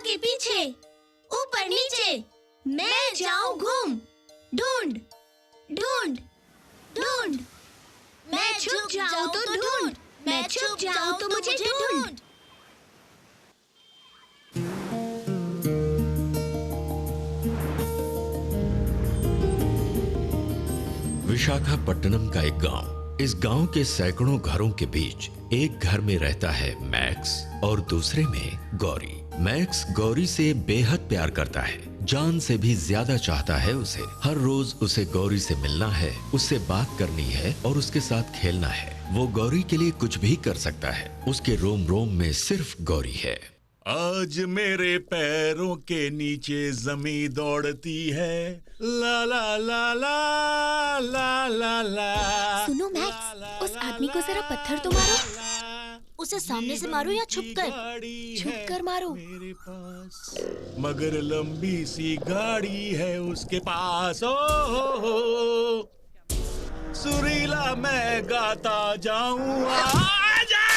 आगे पीछे, ऊपर नीचे, मैं जाऊं घूम, ढूंढ ढूंढ ढूंढ, मैं छुप जाऊं तो ढूंढ, मैं छुप जाऊं तो मुझे ढूंढ। विशाखापट्टनम का एक गांव। इस गांव के सैकड़ों घरों के बीच एक घर में रहता है मैक्स और दूसरे में गौरी। मैक्स गौरी से बेहद प्यार करता है, जान से भी ज्यादा चाहता है उसे। हर रोज उसे गौरी से मिलना है, उससे बात करनी है और उसके साथ खेलना है। वो गौरी के लिए कुछ भी कर सकता है। उसके रोम रोम में सिर्फ गौरी है। आज मेरे पैरों के नीचे जमीन दौड़ती है, ला ला ला ला ला ला ला। सुनो मैक्स, उस आदमी को जरा पत्थर तो मारो। उसे सामने से मारो या छुप कर मारो। मेरे पास मगर लंबी सी गाड़ी है उसके पास। ओ सुरीला मैं गाता जाऊं। आजा!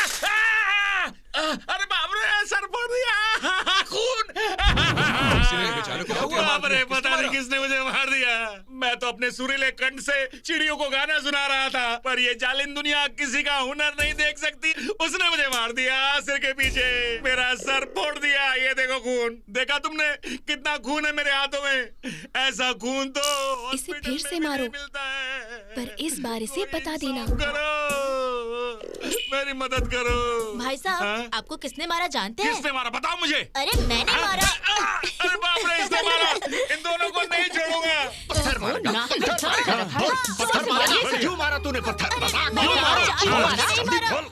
अरे बाप रे, सर फोड़ दिया, खून। बाप रे, पता नहीं किसने मुझे मार दिया। मैं तो अपने सुरीले कंठ से चिड़ियों को गाना सुना रहा था, पर ये जालिम दुनिया किसी का हुनर नहीं देख सकती। उसने मुझे मार दिया, सिर के पीछे मेरा सर फोड़ दिया। ये देखो खून, देखा तुमने कितना खून है मेरे हाथों में? ऐसा खून तो इसे फिर से मारो, पर इस बार इसे बता देना। करो, मेरी मदद करो। भाई साहब, आपको किसने मारा जानते हैं? किसने मारा बताओ मुझे। अरे मैंने मारा। अरे बाप रे, इसने मारा। इन दोनों को नहीं छोड़ूंगा। पत्थर मारा, पत्थर मारा। क्यों मारा तूने पत्थर? बता, क्यों मारा? क्यों मारा पत्थर?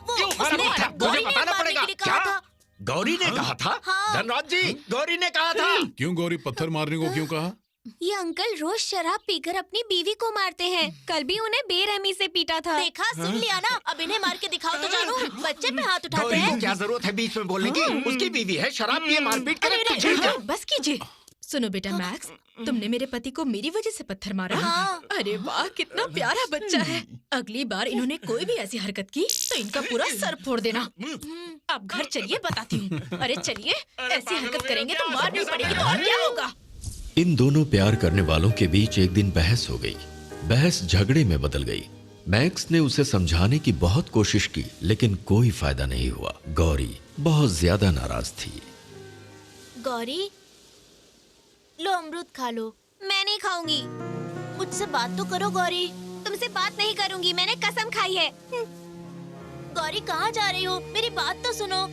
मुझे बताना पड़ेगा। क्या गौरी ने कहा था? धनराज जी, गौरी ने कहा था। क्यों गौरी पत्थर मारने को क्यों कहा? ये अंकल रोज शराब पीकर अपनी बीवी को मारते हैं। कल भी उन्हें बेरहमी से पीटा था। देखा, सुन लिया ना? अब इन्हें मार के दिखाओ तो जानू। बच्चे पे हाथ उठाते गौरी हैं। को क्या जरूरत है बीच में बोलने की? उसकी बीवी है, शराब पिए मारपीट करे। तुझे क्या? बस कीजिए। सुनो बेटा मैक्स, तुमने मेरे पति को मेरी वजह से पत्थर मारा? अरे वाह, कितना प्यारा बच्चा है। अगली बार इन्होंने कोई भी ऐसी हरकत की तो इनका पूरा सर फोड़ देना। अब घर चलिए, बताती हूँ। अरे चलिए, ऐसी हरकत करेंगे तो मार नहीं पड़ेगी तो और क्या होगा? इन दोनों प्यार करने वालों के बीच एक दिन बहस हो गई। बहस झगड़े में बदल गई। मैक्स ने उसे समझाने की बहुत कोशिश की, लेकिन कोई फायदा नहीं हुआ। गौरी बहुत ज्यादा नाराज थी। गौरी, लो अमरूद खा लो। मैं नहीं खाऊंगी। मुझसे बात तो करो गौरी। तुमसे बात नहीं करूंगी, मैंने कसम खाई है। गौरी कहाँ जा रही हो? मेरी बात तो सुनो।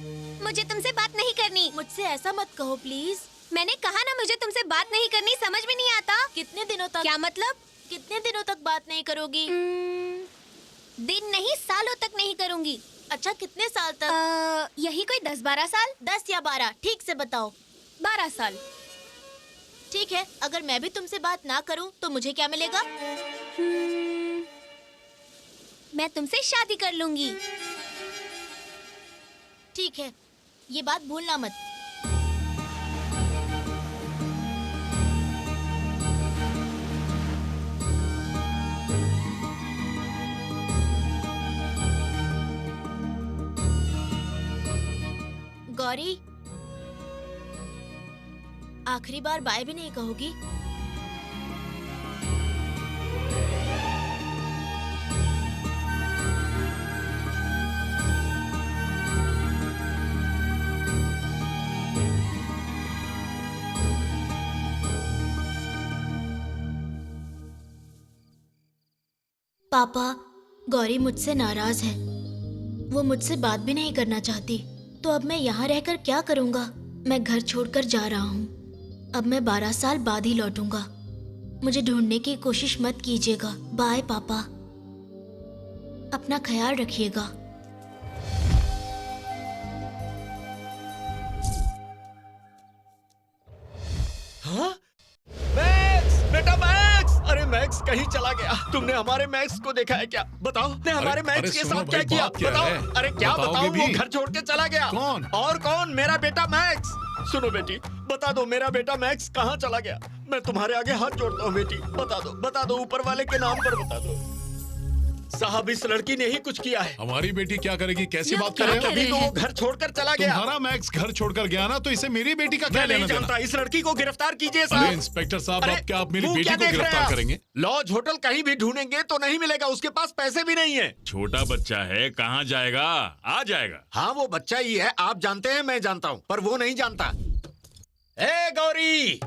मुझे तुमसे बात नहीं करनी। मुझसे ऐसा मत कहो प्लीज। मैंने कहा ना, मुझे तुमसे बात नहीं करनी। समझ में नहीं आता? कितने दिनों तक? क्या मतलब? कितने दिनों तक बात नहीं करोगी? दिन नहीं, सालों तक नहीं करूंगी। अच्छा, कितने साल तक? यही कोई 10-12 साल। 10 या 12? ठीक से बताओ। 12 साल। ठीक है, अगर मैं भी तुमसे बात ना करूं तो मुझे क्या मिलेगा? मैं तुमसे शादी कर लूंगी। ठीक है, ये बात भूलना मत। गौरी, आखिरी बार बाय भी नहीं कहोगी? पापा, गौरी मुझसे नाराज है। वो मुझसे बात भी नहीं करना चाहती। तो अब मैं यहाँ रहकर क्या करूँगा? मैं घर छोड़कर जा रहा हूँ। अब मैं 12 साल बाद ही लौटूंगा। मुझे ढूंढने की कोशिश मत कीजिएगा। बाय पापा, अपना ख्याल रखिएगा। हाँ? मैक्स, बेटा मैक्स! अरे मैक्स कहीं चला गया। तुमने हमारे मैक्स को देखा है क्या? बताओ ने हमारे मैक्स के साथ क्या किया? बताओ। अरे क्या बताओ? वो घर छोड़ के चला गया। कौन? और कौन? मेरा बेटा मैक्स। सुनो बेटी, बता दो मेरा बेटा मैक्स कहाँ चला गया? मैं तुम्हारे आगे हाथ जोड़ता हूँ बेटी, बता दो, ऊपर वाले के नाम पर बता दो। साहब इस लड़की ने ही कुछ किया है। हमारी बेटी क्या करेगी? कैसी ये बात आप कर क्या रहे हो? कह रहे अभी तो हैं? वो घर छोड़कर चला गया। तुम्हारा मैक्स घर छोड़कर गया ना, तो इसे मेरी बेटी का क्या मैं नहीं लेना देना? जानता। इस लड़की को गिरफ्तार कीजिए अरे साहब। इंस्पेक्टर साहब, अरे, अब क्या आप मेरी मुंह बेटी क्या को देख रहे गिरफ्तार हैं? करेंगे? लॉज होटल कहीं भी ढूंढेंगे तो नहीं मिलेगा, उसके पास पैसे भी नहीं है। छोटा बच्चा है, कहाँ जाएगा? आ जाएगा। हाँ वो बच्चा ही है, आप जानते हैं, मैं जानता हूँ, पर वो नहीं जानता। ए गौरी,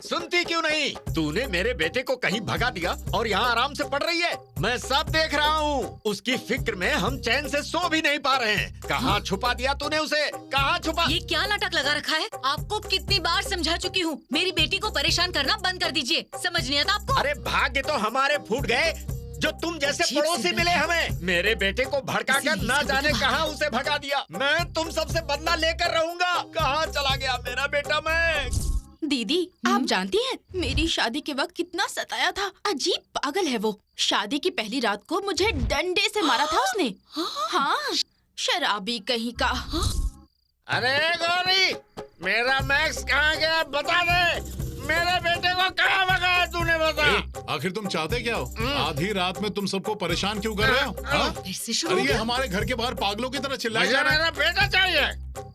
सुनती क्यों नहीं? तूने मेरे बेटे को कहीं भगा दिया और यहाँ आराम से पढ़ रही है। मैं सब देख रहा हूँ। उसकी फिक्र में हम चैन से सो भी नहीं पा रहे हैं। कहाँ छुपा दिया तूने उसे? कहाँ छुपा? ये क्या नाटक लगा रखा है? आपको कितनी बार समझा चुकी हूँ, मेरी बेटी को परेशान करना बंद कर दीजिए। समझ नहीं आता आपको? अरे भाग्य तो हमारे फूट गए जो तुम जैसे अजीब पड़ोसी सी मिले हमें। मेरे बेटे को भड़का कर ना जाने कहाँ उसे भगा दिया। मैं तुम सबसे बदला लेकर रहूंगा। कहाँ चला गया मेरा बेटा? मैं दीदी, आप जानती हैं मेरी शादी के वक्त कितना सताया था। अजीब पागल है वो। शादी की पहली रात को मुझे डंडे से मारा था उसने। हाँ, शराबी कहीं का। अरे गौरी, मेरा मैक्स कहाँ गया? बता दे। मेरे बेटे को कहाँ भगाया तूने? बता। आखिर तुम चाहते क्या हो? आधी रात में तुम सबको परेशान क्यों कर रहे हो? हाँ? फिर से शुरू अरे हो ये गया? हमारे घर के बाहर पागलों की तरह चिल्लाए मुझे जा रहे हैं। मेरा बेटा चाहिए।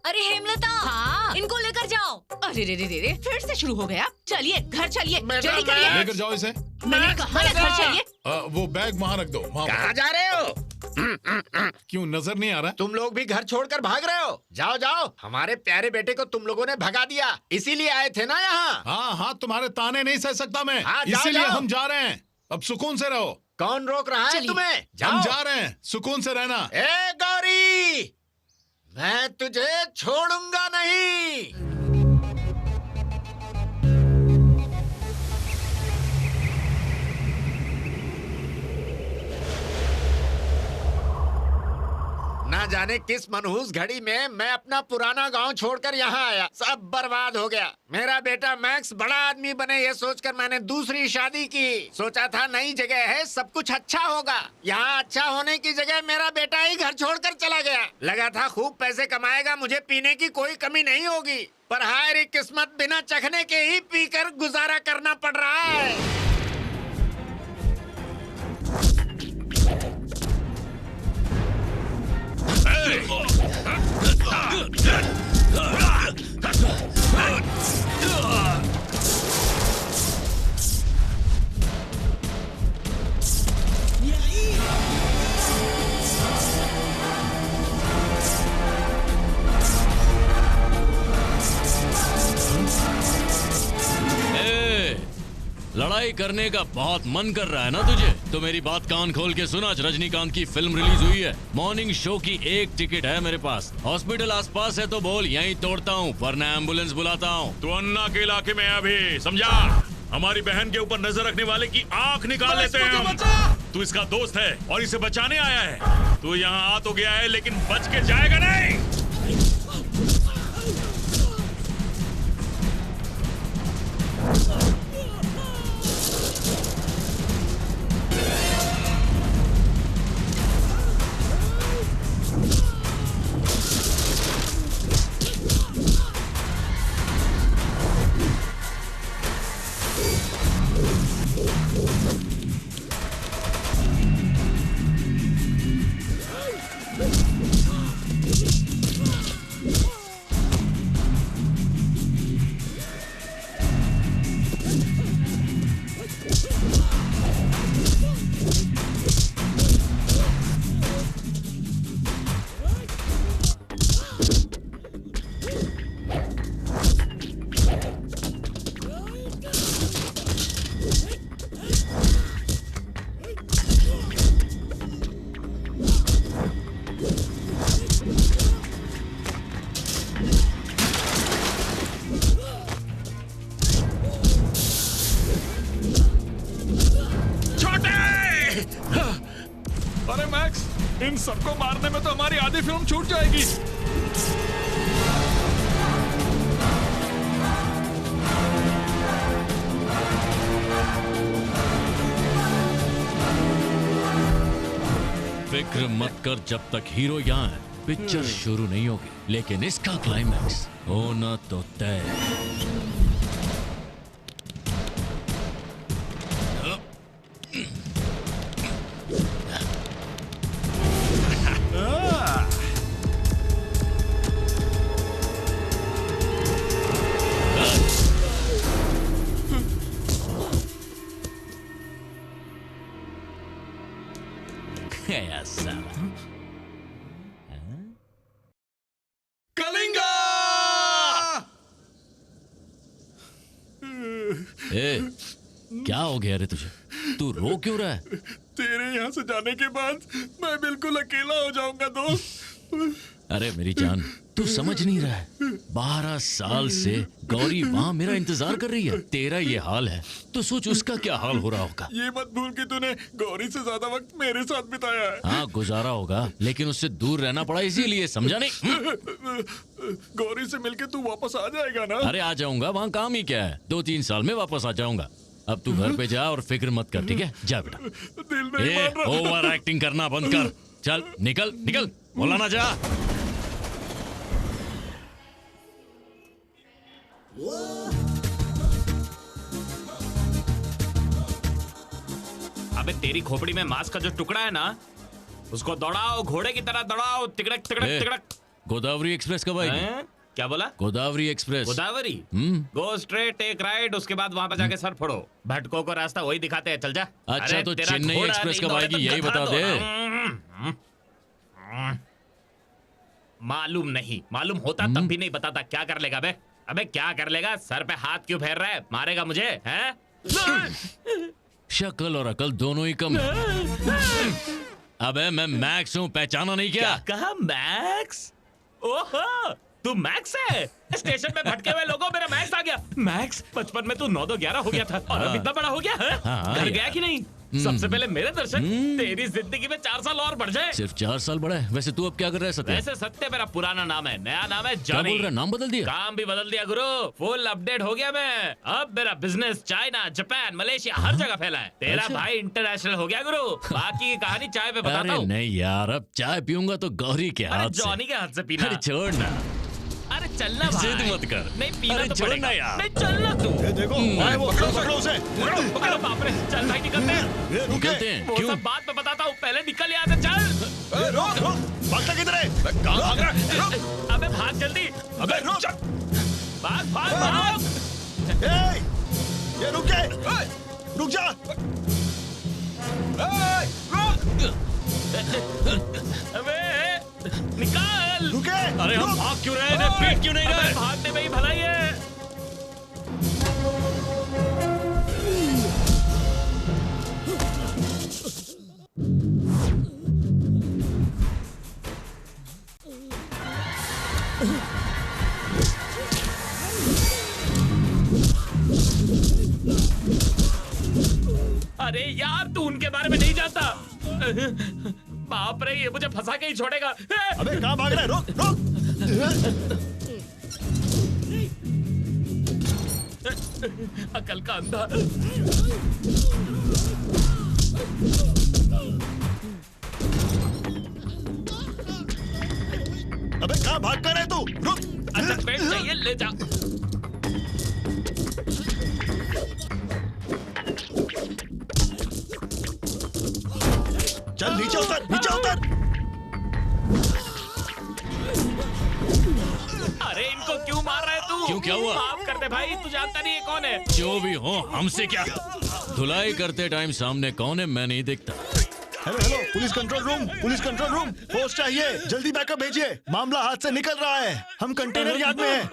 अरे हेमलता, हाँ। इनको लेकर जाओ। अरे रे रे रे रे, फिर से शुरू हो गया। चलिए घर चलिए, बेटा, जल्दी करिए। मैं- लेकर जाओ इसे। मैंने कहा ना घर चलिए। वो बैग वहाँ रख दो। वहाँ पर। कहाँ जा रहे हो? क्यों नजर नहीं आ रहा? तुम लोग भी घर छोड़कर भाग रहे हो? जाओ जाओ, हमारे प्यारे बेटे को तुम लोगों ने भगा दिया, इसीलिए आए थे ना यहाँ। हाँ हाँ, तुम्हारे ताने नहीं सह सकता मैं। हाँ, जाओ, इसीलिए जाओ। हम जा रहे हैं। अब सुकून से रहो। कौन रोक रहा है चलिए। तुम्हें? हम जाओ। जा रहे हैं, सुकून से रहना। ए गौरी, मैं तुझे छोड़ूंगा नहीं। ना जाने किस मनहूस घड़ी में मैं अपना पुराना गांव छोड़कर यहाँ आया। सब बर्बाद हो गया। मेरा बेटा मैक्स बड़ा आदमी बने ये सोचकर मैंने दूसरी शादी की। सोचा था नई जगह है, सब कुछ अच्छा होगा। यहाँ अच्छा होने की जगह मेरा बेटा ही घर छोड़कर चला गया। लगा था खूब पैसे कमाएगा, मुझे पीने की कोई कमी नहीं होगी, पर हाय रे किस्मत, बिना चखने के ही पीकर गुजारा करना पड़ रहा है। लड़ाई करने का बहुत मन कर रहा है ना तुझे? तो मेरी बात कान खोल के सुन। आज रजनीकांत की फिल्म रिलीज हुई है। मॉर्निंग शो की एक टिकट है मेरे पास। हॉस्पिटल आसपास है तो बोल, यहीं तोड़ता हूँ, वरना एम्बुलेंस बुलाता हूँ। तू अन्ना के इलाके में है अभी, समझा? हमारी बहन के ऊपर नजर रखने वाले की आंख निकाल लेते हैं हम। तू इसका दोस्त है और इसे बचाने आया है। तू यहाँ आ तो गया है लेकिन बच के जाएगा नहीं। अरे मैक्स, इन सबको मारने में तो हमारी आधी फिल्म छूट जाएगी। फिक्र मत कर, जब तक हीरो यहाँ है पिक्चर शुरू नहीं होगी, लेकिन इसका क्लाइमैक्स होना तो तय। ए, क्या हो गया रे तुझे? तू रो क्यों रहा है? तेरे यहाँ से जाने के बाद मैं बिल्कुल अकेला हो जाऊंगा दोस्त। अरे मेरी जान, तू समझ नहीं रहा है। 12 साल से गौरी वहाँ मेरा इंतजार कर रही है। तेरा ये हाल है तो सोच उसका क्या हाल हो रहा होगा। ये मत भूल कि तूने गौरी से ज्यादा वक्त मेरे साथ बिताया है। हाँ गुजारा होगा, लेकिन उससे दूर रहना पड़ा इसीलिए, समझा नहीं? गौरी से मिलके तू वापस आ जाएगा ना? अरे आ जाऊंगा, वहाँ काम ही क्या है। 2-3 साल में वापस आ जाऊंगा। अब तू घर पे जा और फिक्र मत कर, ठीक है? जा बेटा। दिल नहीं मान रहा। ओवर एक्टिंग करना बंद कर। चल निकल निकल, बोला ना जा। अबे तेरी खोपड़ी में मांस का जो टुकड़ा है ना, उसको दौड़ाओ, घोड़े की तरह दौड़ाओ। तिकड़क तिकड़क तिकड़क। गोदावरी एक्सप्रेस कब आएगी? क्या बोला? Godavari express. Godavari? Go straight, take right, उसके बाद वहां पे जाके सर फोड़ो। भटकों को रास्ता वही दिखाते हैं, चल जा। अच्छा तो चेन्नई एक्सप्रेस कब आएगी यही बता दे। मालूम नहीं, मालूम होता तब भी नहीं बताता। क्या कर लेगा बे? अबे क्या कर लेगा? सर पे हाथ क्यों फेर रहा है? मारेगा मुझे हैं? शक्ल और अकल दोनों ही कम है। अबे मैं मैक्स हूँ, पहचाना नहीं क्या? कहा मैक्स? ओहो, तू मैक्स है? स्टेशन पे भटके हुए लोगों, मेरा मैक्स आ गया। मैक्स, बचपन में तू 9-2-11 हो गया था और अब इतना बड़ा हो गया है? घर गया कि नहीं? सबसे पहले मेरे दर्शन, तेरी जिंदगी में 4 साल और बढ़ जाए। सिर्फ 4 साल बड़ा है। वैसे तू अब क्या कर रहा है सत्य? वैसे सत्य मेरा पुराना नाम है, नया नाम है क्या जॉनी। बोल रहा है? नाम बदल दिया? काम भी बदल दिया गुरु, फुल अपडेट हो गया मैं। अब मेरा बिजनेस चाइना, जापान, मलेशिया हर जगह फैला है। तेरा अच्छा? भाई इंटरनेशनल हो गया गुरु। बाकी की कहानी चाय पे बताता अरे हूँ। नहीं यार, अब चाय पीऊंगा तो गौरी के हाथ से। जॉनी के हाथ से पीना। अरे छोड़ ना, अरे चलना भाई। जिद मत कर। नहीं पीना अरे तो छोड़ पड़ेगा। ना यार। नहीं चलना तू। देखो भाई, वो पकड़ो उसे। अरे बाप रे, चल भाई निकलते हैं। निकलते हैं? वो क्यों? सब बात में बताता हूँ, पहले निकल यहाँ से, चल। रोक रोक, भागता किधर है? कहाँ भाग रहा है? रोक। अबे भाग जल्दी। अबे रोक। भाग भाग भाग। ये रुक गए। रुक जा। अबे निकाल। रुके। अरे हम भाग क्यों रहे हैं? पीट क्यों नहीं रहे? भागने में ही भलाई है। अरे यार, तू उनके बारे में नहीं जानता। बाप रे, ये मुझे फंसा के ही छोड़ेगा। अबे कहाँ भाग रहा है? रोक रोक। अकल का अंधा। अबे कहाँ भाग कर है तू? रुक। अच्छा पेट चाहिए, ले जा। चल नीचे उतर, नीचे उतर। अरे इनको क्यों मार रहा है तू? क्यों, क्या हुआ? माफ कर दे भाई, तू जानता नहीं है कौन है। जो भी हो, हमसे क्या? धुलाई करते टाइम सामने कौन है मैं नहीं देखता। Hello hello, police control room, police control room, force चाहिए, जल्दी बैकअप भेजिए। मामला हाथ से निकल रहा है, हम कंटेनर यार्ड में हैं।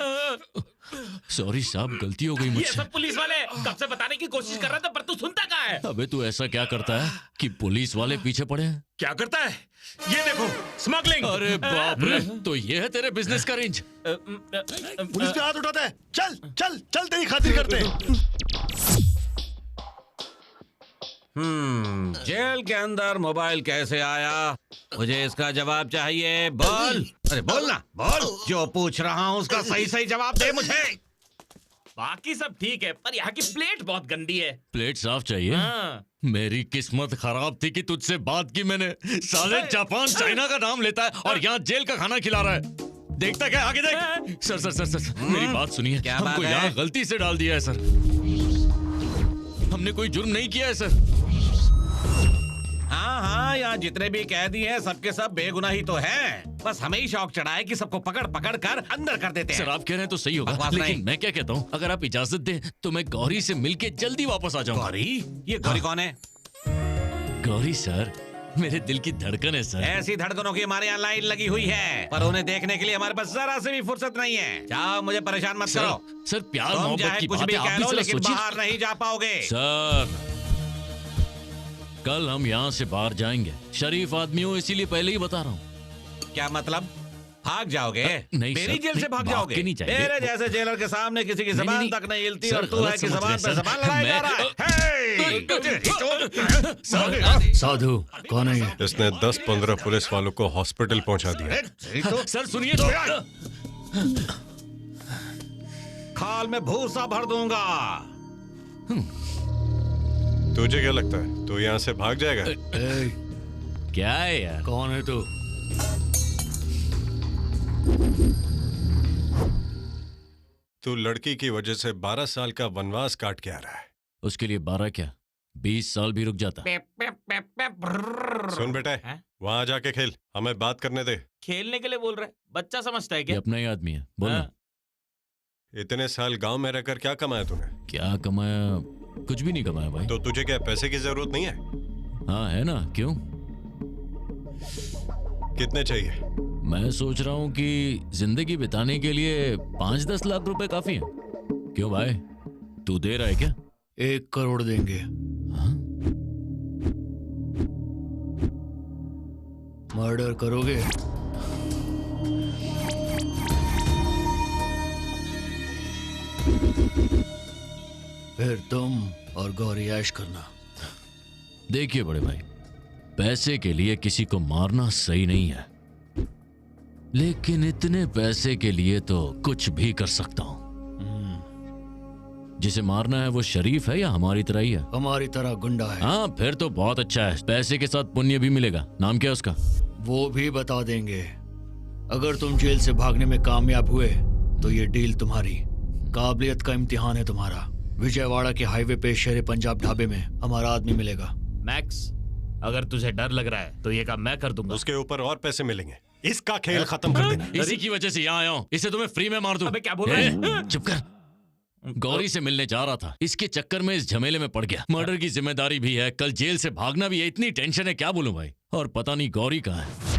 सॉरी साहब, गलती हो गई ये मुझसे। सब पुलिस वाले कब से बताने की कोशिश कर रहा था, पर तू सुनता कहाँ है? अबे तू ऐसा क्या करता है कि पुलिस वाले पीछे पड़े हैं? क्या करता है? ये देखो, स्मगलिंग। अरे बाप रे, तो ये है तेरे बिजनेस का रेंज। पुलिस पे हाथ उठाता है। चल चल चल, तेरी खातिर करते हैं। जेल के अंदर मोबाइल कैसे आया? मुझे इसका जवाब चाहिए। बोल, अरे बोल ना, बोल। जो पूछ रहा हूँ उसका सही सही जवाब दे मुझे। बाकी सब ठीक है, पर यहाँ की प्लेट बहुत गंदी है। प्लेट साफ चाहिए? हाँ। मेरी किस्मत खराब थी कि तुझसे बात की मैंने। साले जापान चाइना का नाम लेता है और यहाँ जेल का खाना खिला रहा है। देखता क्या? आगे देख। सर सर सर सर, मेरी बात सुनिए। क्या बात हमको है? यहाँ गलती से डाल दिया है सर। हमने कोई जुर्म नहीं किया है सर। हाँ हाँ, यहाँ जितने भी कैदी हैं सबके सब बेगुनाह ही तो हैं। बस हमें ही शौक चढ़ा है कि सबको पकड़ पकड़ कर अंदर कर देते हैं। सर आप कह रहे हैं तो सही होगा, बकवास लेकिन नहीं। मैं क्या कहता हूँ, अगर आप इजाजत दें तो मैं गौरी से मिलके जल्दी वापस आ जाऊंगा। गौरी? ये गौरी कौन है? गौरी सर, मेरे दिल की धड़कन है सर। ऐसी धड़कनों की हमारे यहाँ लाइन लगी हुई है, पर उन्हें देखने के लिए हमारे पास जरा से भी फुर्सत नहीं है। जाओ, मुझे परेशान मत करो। सर प्यार तुम मोहब्बत चाहे की कुछ बात भी है, कह आप भी लो, जरा लेकिन सोचिए। बाहर नहीं जा पाओगे। सर कल हम यहाँ से बाहर जाएंगे। शरीफ आदमी हो इसीलिए पहले ही बता रहा हूँ। क्या मतलब? भाग जाओगे? नहीं मेरी सर, जेल से नहीं, भाग भाग जाओगे? के नहीं जाएंगे। मेरे जैसे जेलर के सामने किसी की जबान तक नहीं हिलती सर, और तू गलत है कि समझ जबान रहे पे सर। जबान लड़ाई जा रहा है। साधु कौन है ये? इसने 10-15 पुलिस वालों को हॉस्पिटल पहुंचा दिया। सर सुनिए तो। खाल में भूसा भर दूंगा। तुझे क्या लगता है तू यहाँ से भाग जाएगा? क्या है यार? कौन है तू? तू लड़की की वजह से 12 साल का वनवास काट के आ रहा है। उसके लिए 12 क्या 20 साल भी रुक जाता। सुन बेटा, वहाँ जाके खेल, हमें बात करने दे। खेलने के लिए बोल रहे, बच्चा समझता है ये क्या? अपना ही आदमी है, बोलना। इतने साल गांव में रहकर क्या कमाया तूने? क्या कमाया? कुछ भी नहीं कमाया भाई। तो तुझे क्या पैसे की जरूरत नहीं है? हाँ है ना, क्यों? कितने चाहिए? मैं सोच रहा हूँ कि जिंदगी बिताने के लिए 5-10 लाख रुपए काफी है। क्यों भाई, तू दे रहा है क्या? 1 करोड़ देंगे। हाँ? मर्डर करोगे? फिर तुम और गौरी ऐश करना। देखिए बड़े भाई, पैसे के लिए किसी को मारना सही नहीं है, लेकिन इतने पैसे के लिए तो कुछ भी कर सकता हूं। जिसे मारना है वो शरीफ है या हमारी तरह ही है? हमारी तरह गुंडा है। हाँ फिर तो बहुत अच्छा है, पैसे के साथ पुण्य भी मिलेगा। नाम क्या है उसका? वो भी बता देंगे। अगर तुम जेल से भागने में कामयाब हुए तो ये डील तुम्हारी। काबिलियत का इम्तिहान है तुम्हारा। विजयवाड़ा के हाईवे पे शेरे पंजाब ढाबे में हमारा आदमी मिलेगा। मैक्स, अगर तुझे डर लग रहा है तो ये काम मैं कर दूंगा। उसके ऊपर और पैसे मिलेंगे। इसका खेल खत्म कर देना। इसी की वजह से यहाँ आया हूँ, इसे तुम्हें फ्री में मार दूं। अबे क्या बोल रहे हैं? चुप कर। गौरी से मिलने जा रहा था, इसके चक्कर में इस झमेले में पड़ गया। मर्डर की जिम्मेदारी भी है, कल जेल से भागना भी है। इतनी टेंशन है, क्या बोलूं भाई। और पता नहीं गौरी कहाँ है।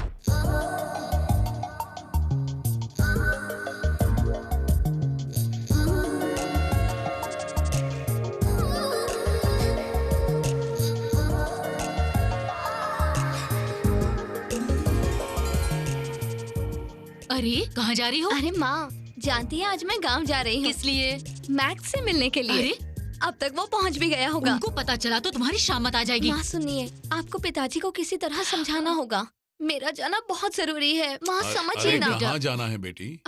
अरे कहाँ जा रही हो? अरे माँ, जानती है आज मैं गांव जा रही हूँ। किस लिए? मैक्स से मिलने के लिए। अरे अब तक वो पहुँच भी गया होगा। उनको पता चला तो तुम्हारी शामत आ जाएगी। माँ सुनिए, आपको पिताजी को किसी तरह समझाना होगा। मेरा जाना बहुत जरूरी है। माँ समझिए ना। कहाँ जाना है बेटी?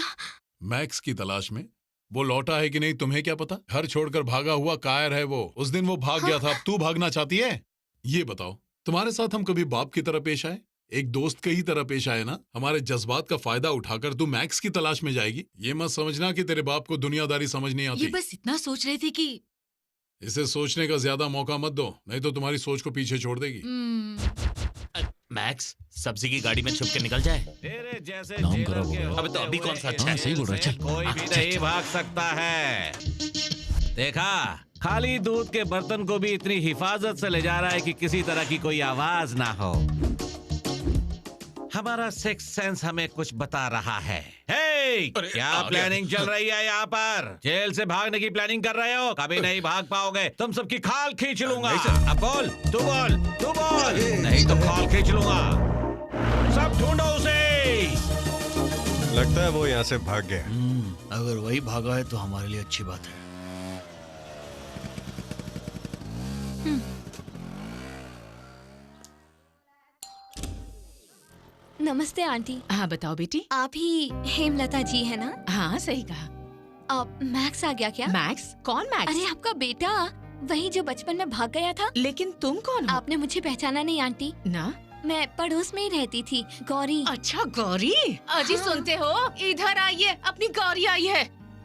मैक्स की तलाश में। वो लौटा है कि नहीं तुम्हें क्या पता? घर छोड़कर भागा हुआ कायर है वो। उस दिन वो भाग गया था, अब तू भागना चाहती है? ये बताओ, तुम्हारे साथ हम कभी बाप की तरह पेश आए? एक दोस्त के ही तरह पेश आए ना? हमारे जज्बात का फायदा उठाकर तू मैक्स की तलाश में जाएगी? ये मत समझना कि तेरे बाप को दुनियादारी समझ नहीं आती। ये बस इतना सोच रही थी कि इसे सोचने का ज्यादा मौका मत दो, नहीं तो तुम्हारी सोच को पीछे छोड़ देगी। मैक्स, सब्जी की गाड़ी में छुप के निकल जाए। तेरे जैसे नाम खराब हो गया। अबे तो अभी कौन सा अच्छा हाँ, है? सही बोल रहा है, चल। कोई भी नहीं भाग सकता है। देखा, खाली दूध के बर्तन को भी इतनी हिफाजत से ले जा रहा है कि किसी तरह की कोई आवाज ना हो। हमारा सिक्स सेंस हमें कुछ बता रहा है। हे, क्या प्लानिंग चल रही है यहाँ पर? जेल से भागने की प्लानिंग कर रहे हो? कभी नहीं भाग पाओगे। तुम सबकी खाल खींच लूंगा। अब बोल, तू बोल, तू बोल। नहीं तो खाल खींच लूंगा। सब ढूंढो उसे। लगता है वो यहाँ से भाग गया। अगर वही भागा है तो हमारे लिए अच्छी बात है। नमस्ते आंटी। हाँ बताओ बेटी। आप ही हेमलता जी है ना? हाँ सही कहा। अब मैक्स आ गया क्या? मैक्स? कौन मैक्स? अरे आपका बेटा, वही जो बचपन में भाग गया था। लेकिन तुम कौन हो? आपने मुझे पहचाना नहीं आंटी? ना, मैं पड़ोस में ही रहती थी, गौरी। अच्छा गौरी। अजी सुनते हो, इधर आइए, अपनी गौरी आई है।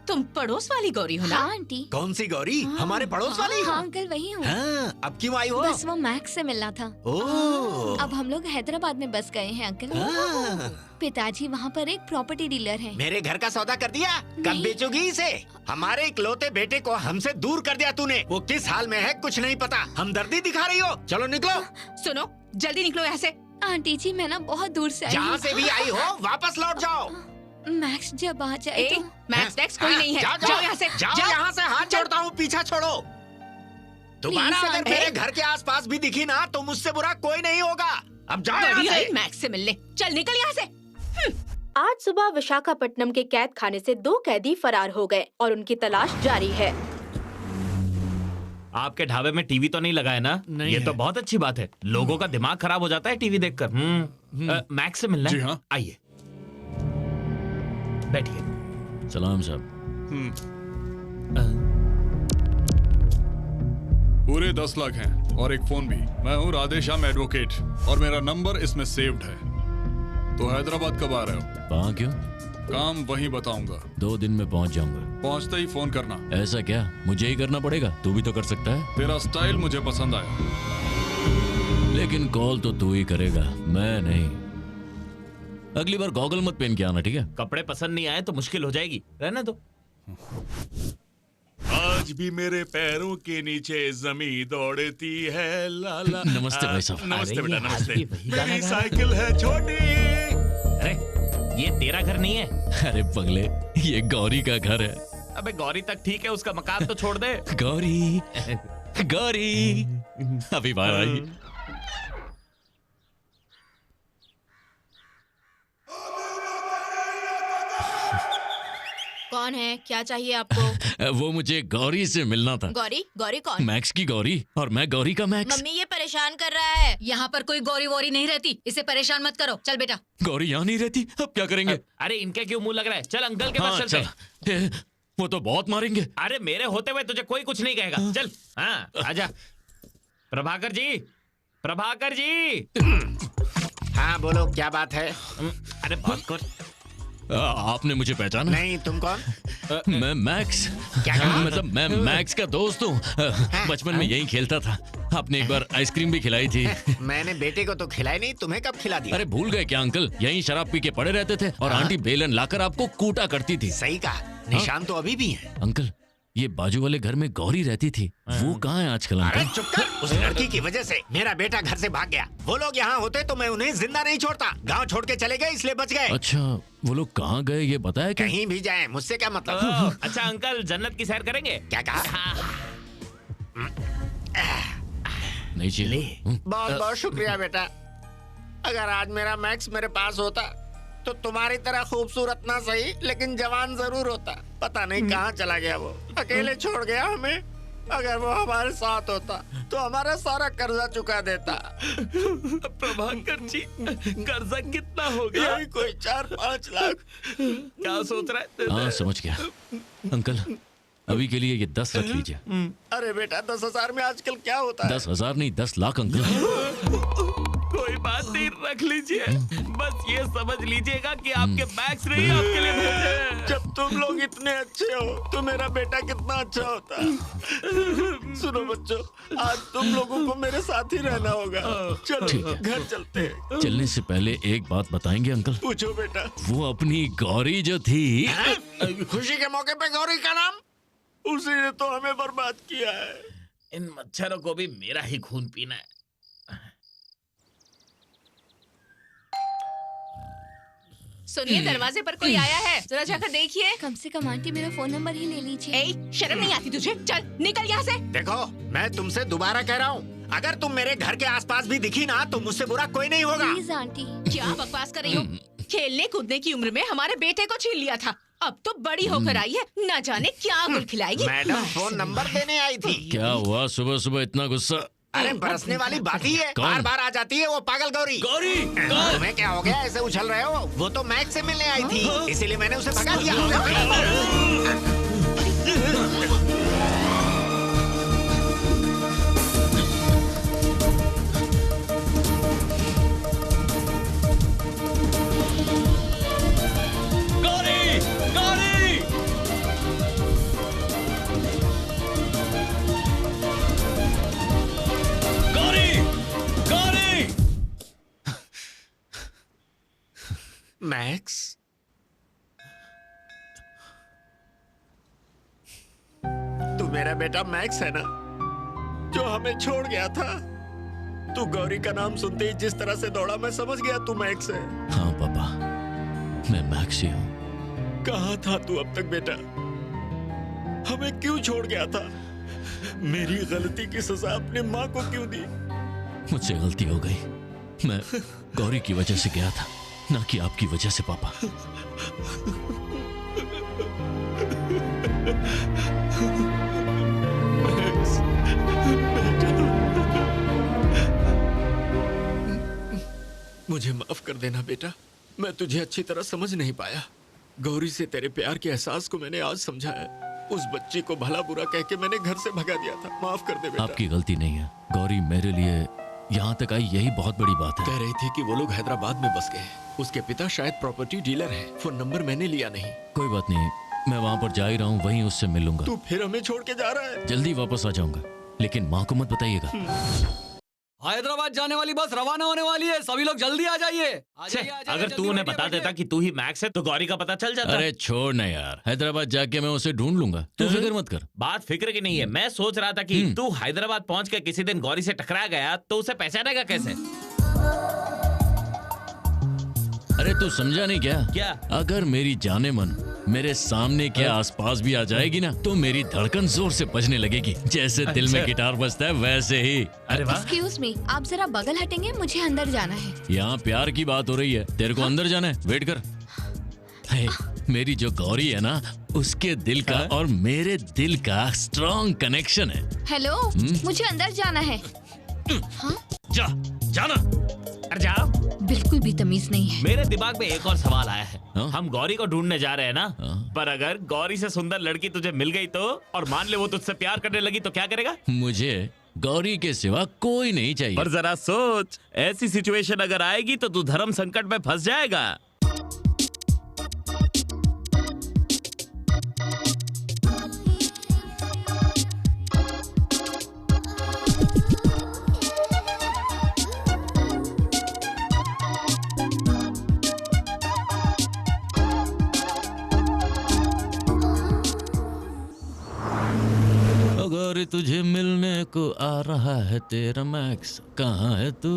तुम पड़ोस वाली गौरी हो ना? हाँ आंटी। कौन सी गौरी? हमारे पड़ोस वाली? हाँ अंकल वही हूँ। हाँ, अब क्यों आई हो? बस वो मैक्स से मिलना था। ओह। अब हम लोग हैदराबाद में बस गए हैं अंकल। हाँ। पिताजी वहाँ पर एक प्रॉपर्टी डीलर हैं। मेरे घर का सौदा कर दिया? कब बेचोगी इसे? हमारे इकलौते बेटे को हमसे दूर कर दिया तूने। वो किस हाल में है कुछ नहीं पता। हमदर्दी दिखा रही हो? चलो निकलो। सुनो, जल्दी निकलो यहाँ से। आंटी जी मैं ना बहुत दूर से आई हूँ। जहाँ से भी आई हो वापस लौट जाओ। मैक्स जब आ जाए तो। मैक्स कोई नहीं है। जाओ यहाँ से। जाओ यहाँ से, हाथ जोड़ता हूँ, पीछा छोड़ो। दोबारा Please, अगर मेरे घर के आसपास भी दिखी ना तो मुझसे बुरा कोई नहीं होगा। अब जाओ यहाँ से। मैक्स से मिलने। चल निकल यहाँ से। आज सुबह विशाखापट्टनम के कैद खाने से 2 कैदी फरार हो गए और उनकी तलाश जारी है। आपके ढाबे में टीवी तो नहीं लगा है ना? नहीं ये है। तो बहुत अच्छी बात है। लोगों का दिमाग खराब हो जाता है टीवी देखकर। मैक्स से मिलना है? जी हाँ। आइए बैठिए। सलाम साहब। पूरे 10 लाख हैं और एक फोन भी। मैं हूँ राधेश्याम एडवोकेट और मेरा नंबर इसमें सेव्ड है। तो हैदराबाद कब आ रहे हो? वहाँ क्यों? काम वहीं बताऊंगा। 2 दिन में पहुँच जाऊंगा। पहुंचते ही फोन करना। ऐसा क्या? मुझे ही करना पड़ेगा? तू भी तो कर सकता है। तेरा स्टाइल मुझे पसंद आया। लेकिन कॉल तो तू ही करेगा, मैं नहीं। अगली बार गॉगल मत पहन के आना, ठीक है? कपड़े पसंद नहीं आए तो मुश्किल हो जाएगी, रहने दो। आज भी मेरे पैरों के नीचे जमी दौड़ती है लाला। नमस्ते भाई साहब। नमस्ते बेटा, आज भी नमस्ते। वही गाना मेरी गा रहा है। साइकिल है छोटी। अरे ये तेरा घर नहीं है। अरे पगले, ये गौरी का घर है। अबे गौरी तक ठीक है, उसका मकान तो छोड़ दे। गौरी, गौरी अभी बाहर आई। कौन है? क्या चाहिए आपको? वो मुझे गौरी से मिलना था। गौरी? गौरी कौन? मैक्स की गौरी और मैं गौरी का मैक्स। मम्मी ये परेशान कर रहा है। यहाँ पर कोई गौरी वोरी नहीं रहती, इसे परेशान मत करो। चल बेटा। गौरी यहाँ नहीं रहती, अब क्या करेंगे? अरे इनके क्यों मुंह लग रहा है? चल अंकल के पास हाँ, चलते हैं। चल। वो तो बहुत मारेंगे। अरे मेरे होते हुए तुझे कोई कुछ नहीं कहेगा। चल हाँ आजा। प्रभाकर जी, प्रभाकर जी। हाँ बोलो, क्या बात है? अरे बात कर। आपने मुझे पहचाना? नहीं, तुम कौन? मैं मैक्स। क्या कहा? मतलब मैं मैक्स का दोस्त हूँ। बचपन में यही खेलता था। आपने एक बार आइसक्रीम भी खिलाई थी। मैंने बेटे को तो खिलाई नहीं, तुम्हें कब खिला दिया? अरे भूल गए क्या अंकल? यहीं शराब पी के पड़े रहते थे और आंटी बेलन लाकर आपको कूटा करती थी। सही कहा, निशान तो अभी भी है। अंकल, ये बाजू वाले घर में गौरी रहती थी, वो कहाँ है आजकल अरे अंकल? चुप कर। उस लड़की की वजह से मेरा बेटा घर से भाग गया। वो लोग यहाँ होते तो मैं उन्हें जिंदा नहीं छोड़ता। गांव छोड़ के चले गए इसलिए बच गए। अच्छा, वो लोग कहाँ गए ये बताया क्या? कहीं भी जाए, मुझसे क्या मतलब? अच्छा अंकल, जन्नत की सैर करेंगे? क्या कहा? नहीं चाहिए। बहुत बहुत शुक्रिया बेटा। अगर आज मेरा मैक्स मेरे पास होता तो तुम्हारी तरह खूबसूरत ना सही लेकिन जवान जरूर होता। पता नहीं कहाँ चला गया वो, अकेले छोड़ गया हमें। अगर वो हमारे साथ होता तो हमारा सारा कर्जा चुका देता। प्रभाकर जी, कर्जा कितना होगा? यही कोई 4-5 लाख। क्या सोच रहा है? हाँ समझ गया अंकल, अभी के लिए ये 10 रख लीजिए। अरे बेटा 10,000 में आजकल क्या होता है? 10,000 नहीं 10 लाख अंकल। कोई बात नहीं, रख लीजिए। बस ये समझ लीजिएगा कि आपके मैक्स नहीं आपके लिए भेजे हैं। जब तुम लोग इतने अच्छे हो तो मेरा बेटा कितना अच्छा होता। सुनो बच्चों, आज तुम लोगों को मेरे साथ ही रहना होगा। चलो घर चलते हैं। चलने से पहले एक बात बताएंगे अंकल? पूछो बेटा। वो अपनी गौरी जो थी, खुशी के मौके पे गौरी का नाम, उसी ने तो हमें बर्बाद किया है। इन मच्छरों को भी मेरा ही खून पीना है। सुनिए, दरवाजे पर कोई आया है, जरा जाकर देखिए। कम से कम आंटी मेरा फोन नंबर ही ले लीजिए। ए, शर्म नहीं आती तुझे? चल निकल यहाँ से। देखो, मैं तुमसे दोबारा कह रहा हूँ, अगर तुम मेरे घर के आसपास भी दिखी ना तो मुझसे बुरा कोई नहीं होगा। Please aunty. क्या बकवास कर रही हो? खेलने कूदने की उम्र में हमारे बेटे को छीन लिया था, अब तो बड़ी होकर आई है, न जाने क्या गुल खिलाएगी। मैडम फोन नंबर देने आई थी। क्या हुआ सुबह सुबह इतना गुस्सा? अरे बरसने वाली बात ही है, कौन? बार बार आ जाती है वो पागल गौरी। गौरी तुम्हें क्या हो गया, ऐसे उछल रहे हो? वो तो मैक्स से मिलने आई थी, इसीलिए मैंने उसे भगा दिया। गौरी, गौरी, मैक्स, तू मेरा बेटा मैक्स है ना, जो हमें छोड़ गया था। तू गौरी का नाम सुनते ही जिस तरह से दौड़ा, मैं समझ गया तू मैक्स है। हाँ पापा, मैं मैक्स ही हूँ। कहाँ था तू अब तक बेटा? हमें क्यों छोड़ गया था? मेरी गलती की सजा अपनी माँ को क्यों दी? मुझसे गलती हो गई। मैं गौरी की वजह से गया था, ना कि आपकी वजह से पापा। मुझे माफ कर देना बेटा, मैं तुझे अच्छी तरह समझ नहीं पाया। गौरी से तेरे प्यार के एहसास को मैंने आज समझा है। उस बच्ची को भला बुरा कह के मैंने घर से भगा दिया था। माफ कर दे बेटा। आपकी गलती नहीं है। गौरी मेरे लिए यहाँ तक आई, यही बहुत बड़ी बात है। कह रही थी कि वो लोग हैदराबाद में बस गए। उसके पिता शायद प्रॉपर्टी डीलर है। फोन नंबर मैंने लिया नहीं। कोई बात नहीं, मैं वहाँ पर जा ही रहा हूँ, वहीं उससे मिल लूंगा। तू फिर हमें छोड़ के जा रहा है? जल्दी वापस आ जाऊंगा, लेकिन माँ को मत बताइएगा। हैदराबाद जाने वाली बस रवाना होने वाली है, सभी लोग जल्दी आ जाइए। अगर तू उन्हें बता देता कि तू ही मैक्स है तो गौरी का पता चल जाता। अरे छोड़ ना यार, हैदराबाद जाके मैं उसे ढूंढ लूंगा, तू फिक्र मत कर। बात फिक्र की नहीं है, मैं सोच रहा था कि तू हैदराबाद पहुंच के किसी दिन गौरी से टकरा गया तो उसे पहचानेगा कैसे? अरे तू समझा नहीं क्या? अगर मेरी जाने मन मेरे सामने के आसपास भी आ जाएगी ना, तो मेरी धड़कन जोर से बजने लगेगी। जैसे दिल में गिटार बजता है वैसे ही। अरे वाह। एक्सक्यूज मी, आप जरा बगल हटेंगे, मुझे अंदर जाना है। यहाँ प्यार की बात हो रही है, तेरे को अंदर जाना है, वेट कर। मेरी जो गौरी है ना, उसके दिल का और मेरे दिल का स्ट्रॉन्ग कनेक्शन है। हेलो, मुझे अंदर जाना है। जाना। अरे जाओ। बिल्कुल भी तमीज नहीं है। मेरे दिमाग में एक और सवाल आया है। हम गौरी को ढूंढने जा रहे हैं ना, पर अगर गौरी से सुंदर लड़की तुझे मिल गई तो, और मान ले वो तुझसे प्यार करने लगी तो क्या करेगा? मुझे गौरी के सिवा कोई नहीं चाहिए। पर जरा सोच, ऐसी सिचुएशन अगर आएगी तो तू धर्म संकट में फंस जाएगा। अगर तुझे मिलने को आ रहा है तेरा मैक्स, कहाँ है तू?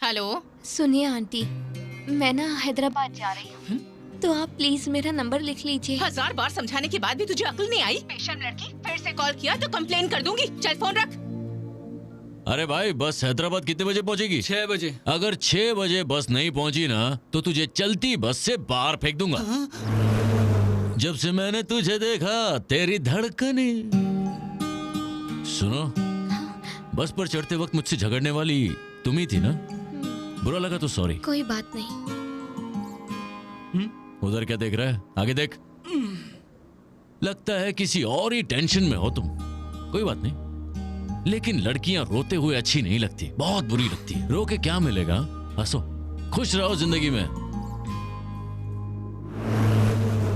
हेलो, सुनिए आंटी, मैं ना हैदराबाद जा रही हूँ, तो आप प्लीज मेरा नंबर लिख लीजिए। 1000 बार समझाने के बाद भी तुझे अक्ल नहीं आई? पेशेंट लड़की, फिर से कॉल किया तो कंप्लेन कर दूंगी। चल फोन रख। अरे भाई, बस हैदराबाद कितने बजे पहुंचेगी? 6 बजे। अगर 6 बजे बस नहीं पहुंची ना, तो तुझे चलती बस से बाहर फेंक दूंगा। जब से मैंने तुझे देखा, तेरी धड़कने। सुनो, बस पर चढ़ते वक्त मुझसे झगड़ने वाली तुम ही थी ना? बुरा लगा तो सॉरी। कोई बात नहीं। उधर क्या देख रहा है? आगे देख। लगता है किसी और ही टेंशन में हो तुम। कोई बात नहीं, लेकिन लड़कियां रोते हुए अच्छी नहीं लगती, बहुत बुरी लगती है। रो के क्या मिलेगा? हंसो, खुश रहो जिंदगी में।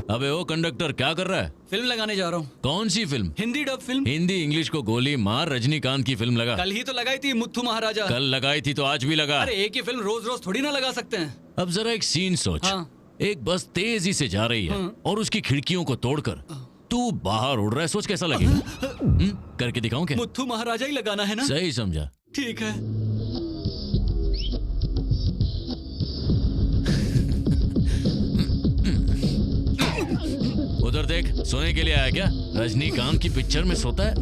अबे ओ कंडक्टर, क्या कर रहा है? फिल्म लगाने जा रहा हूँ। कौन सी film? Hindi dub film. Hindi English को गोली मार, रजनीकांत की फिल्म लगा। कल ही तो लगाई थी मुत्थू महाराजा। कल लगाई थी तो आज भी लगा। अरे एक ही फिल्म रोज रोज थोड़ी ना लगा सकते हैं। अब जरा एक सीन सोच। हाँ। एक बस तेजी से जा रही है और उसकी खिड़कियों को तोड़कर तू बाहर उड़ रहा है। सोच कैसा लगेगा? करके दिखाऊं क्या? मुत्थू महाराजा ही लगाना है ना? सही समझा। ठीक है। उधर देख, सोने के लिए आया क्या? रजनीकांत की पिक्चर में सोता है।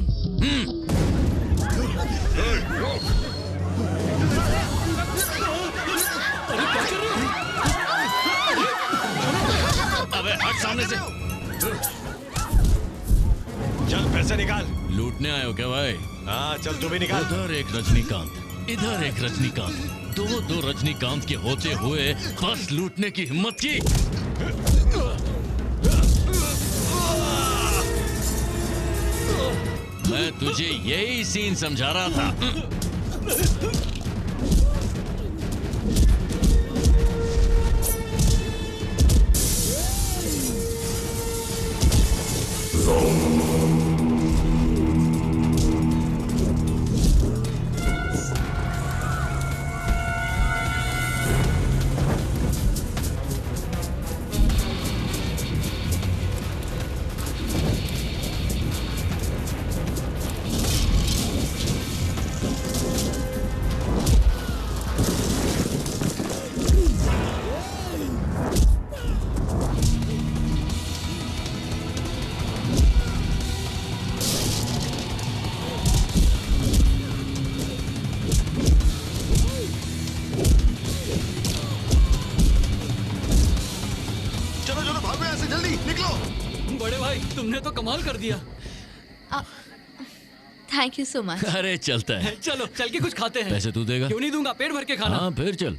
अबे हट सामने से। चल पैसे निकाल। लूटने आए हो क्या भाई? हाँ चल तू भी निकाल। उधर एक रजनीकांत, इधर एक रजनीकांत, दो रजनीकांत के होते हुए बस लूटने की हिम्मत की। मैं तुझे यही सीन समझा रहा था। जल्दी निकलो। बड़े भाई तुमने तो कमाल कर दिया। Thank you so much. अरे चलता है। चलो चल के कुछ खाते हैं। पैसे तू देगा? क्यों नहीं दूंगा, पेट भर के खाना। हाँ फिर चल।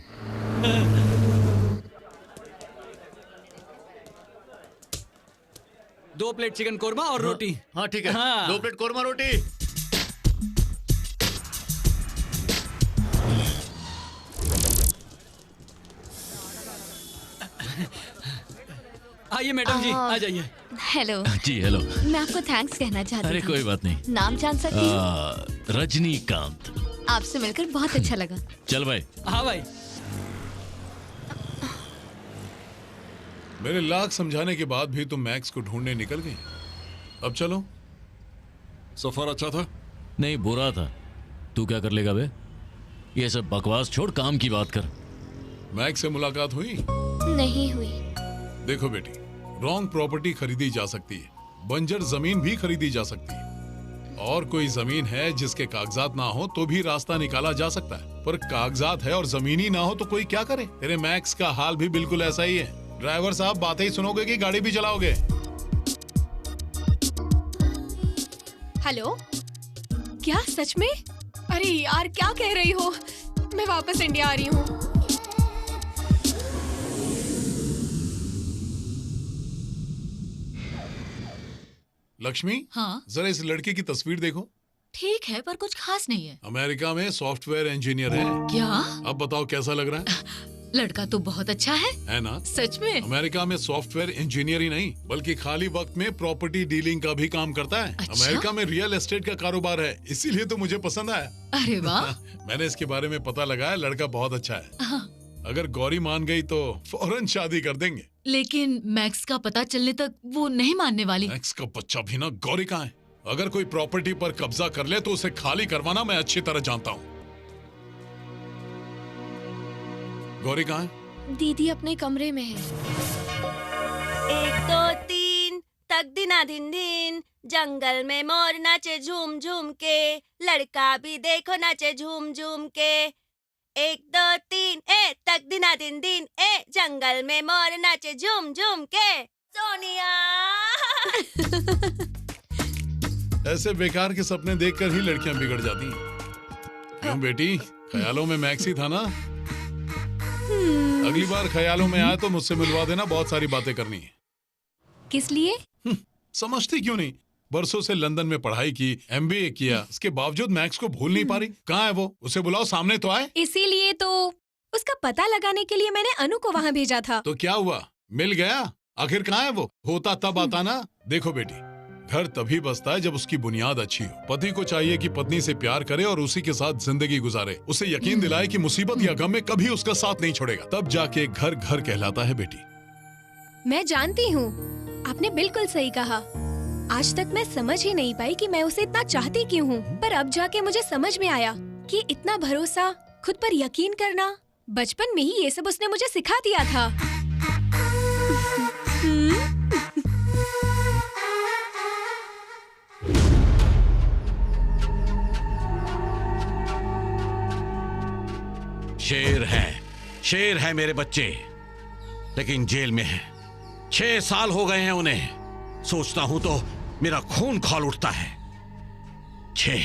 2 प्लेट चिकन कोरमा और रोटी। हाँ ठीक है। हाँ। 2 प्लेट कोरमा रोटी। आइए मैडम जी, आ जाइए। हेलो। जी हेलो। मैं आपको थैंक्स कहना चाहती हूँ। अरे कोई बात नहीं। नाम जान सकती हूँ? रजनीकांत। आपसे मिलकर बहुत अच्छा लगा। चल भाई। हाँ भाई। मेरे लाख समझाने के बाद भी तुम मैक्स को ढूंढने निकल गई। अब चलो। सफर अच्छा था? नहीं बुरा था। तू क्या कर लेगा बे? ये सब बकवास छोड़, काम की बात कर। मैक्स से मुलाकात हुई? नहीं हुई। देखो बेटी, रॉन्ग प्रॉपर्टी खरीदी जा सकती है, बंजर जमीन भी खरीदी जा सकती है, और कोई जमीन है जिसके कागजात ना हो तो भी रास्ता निकाला जा सकता है, पर कागजात है और जमीन ही ना हो तो कोई क्या करे। तेरे मैक्स का हाल भी बिल्कुल ऐसा ही है। ड्राइवर साहब, बातें ही सुनोगे कि गाड़ी भी चलाओगे? हेलो, क्या सच में? अरे यार क्या कह रही हो? मैं वापस इंडिया आ रही हूँ। लक्ष्मी, हाँ? जरा इस लड़के की तस्वीर देखो। ठीक है पर कुछ खास नहीं है। अमेरिका में सॉफ्टवेयर इंजीनियर है। क्या? अब बताओ कैसा लग रहा है? लड़का तो बहुत अच्छा है ना? सच में? अमेरिका में सॉफ्टवेयर इंजीनियर ही नहीं बल्कि खाली वक्त में प्रॉपर्टी डीलिंग का भी काम करता है। अच्छा? अमेरिका में रियल एस्टेट का कारोबार है, इसीलिए तो मुझे पसंद आया। अरे वाह। मैंने इसके बारे में पता लगाया, लड़का बहुत अच्छा है। हाँ। अगर गौरी मान गई तो फौरन शादी कर देंगे। लेकिन मैक्स का पता चलने तक वो नहीं मानने वाली। मैक्स का बच्चा भी ना, गौरी कहाँ है? अगर कोई प्रॉपर्टी पर कब्जा कर ले तो उसे खाली करवाना मैं अच्छी तरह जानता हूँ। गौरी कहाँ है? दीदी अपने कमरे में है। 1 2 3 तक दिना दिन दिन, जंगल में मोर नाचे झूम झूम के, लड़का भी देखो नाचे झूम झूम के। 1 2 3 ए तक दिना दिन दिन, ए जंगल में मोर नाचे झूम झूम के। सोनिया। ऐसे बेकार के सपने देखकर ही लड़कियां बिगड़ जाती हैं। क्यों बेटी, ख्यालों में मैक्स ही था ना? अगली बार ख्यालों में आए तो मुझसे मिलवा देना, बहुत सारी बातें करनी है। किस लिए? समझती क्यों नहीं? बरसों से लंदन में पढ़ाई की, MBA किया, इसके बावजूद मैक्स को भूल नहीं पा रही। कहाँ है वो? उसे बुलाओ, सामने तो आए। इसीलिए तो उसका पता लगाने के लिए मैंने अनु को वहाँ भेजा था। तो क्या हुआ, मिल गया? आखिर कहाँ है वो? होता तब आता ना। देखो बेटी, घर तभी बसता है जब उसकी बुनियाद अच्छी हो। पति को चाहिए कि पत्नी से प्यार करे और उसी के साथ जिंदगी गुजारे, उसे यकीन दिलाए कि मुसीबत या गम में कभी उसका साथ नहीं छोड़ेगा, तब जाके घर घर कहलाता है बेटी। मैं जानती हूँ, आपने बिल्कुल सही कहा। आज तक मैं समझ ही नहीं पाई कि मैं उसे इतना चाहती क्यों हूँ, पर अब जाके मुझे समझ में आया कि इतना भरोसा, खुद पर यकीन करना, बचपन में ही ये सब उसने मुझे सिखा दिया था। शेर है मेरे बच्चे, लेकिन जेल में है। 6 साल हो गए हैं उन्हें। सोचता हूं तो मेरा खून खौल उठता है। 6,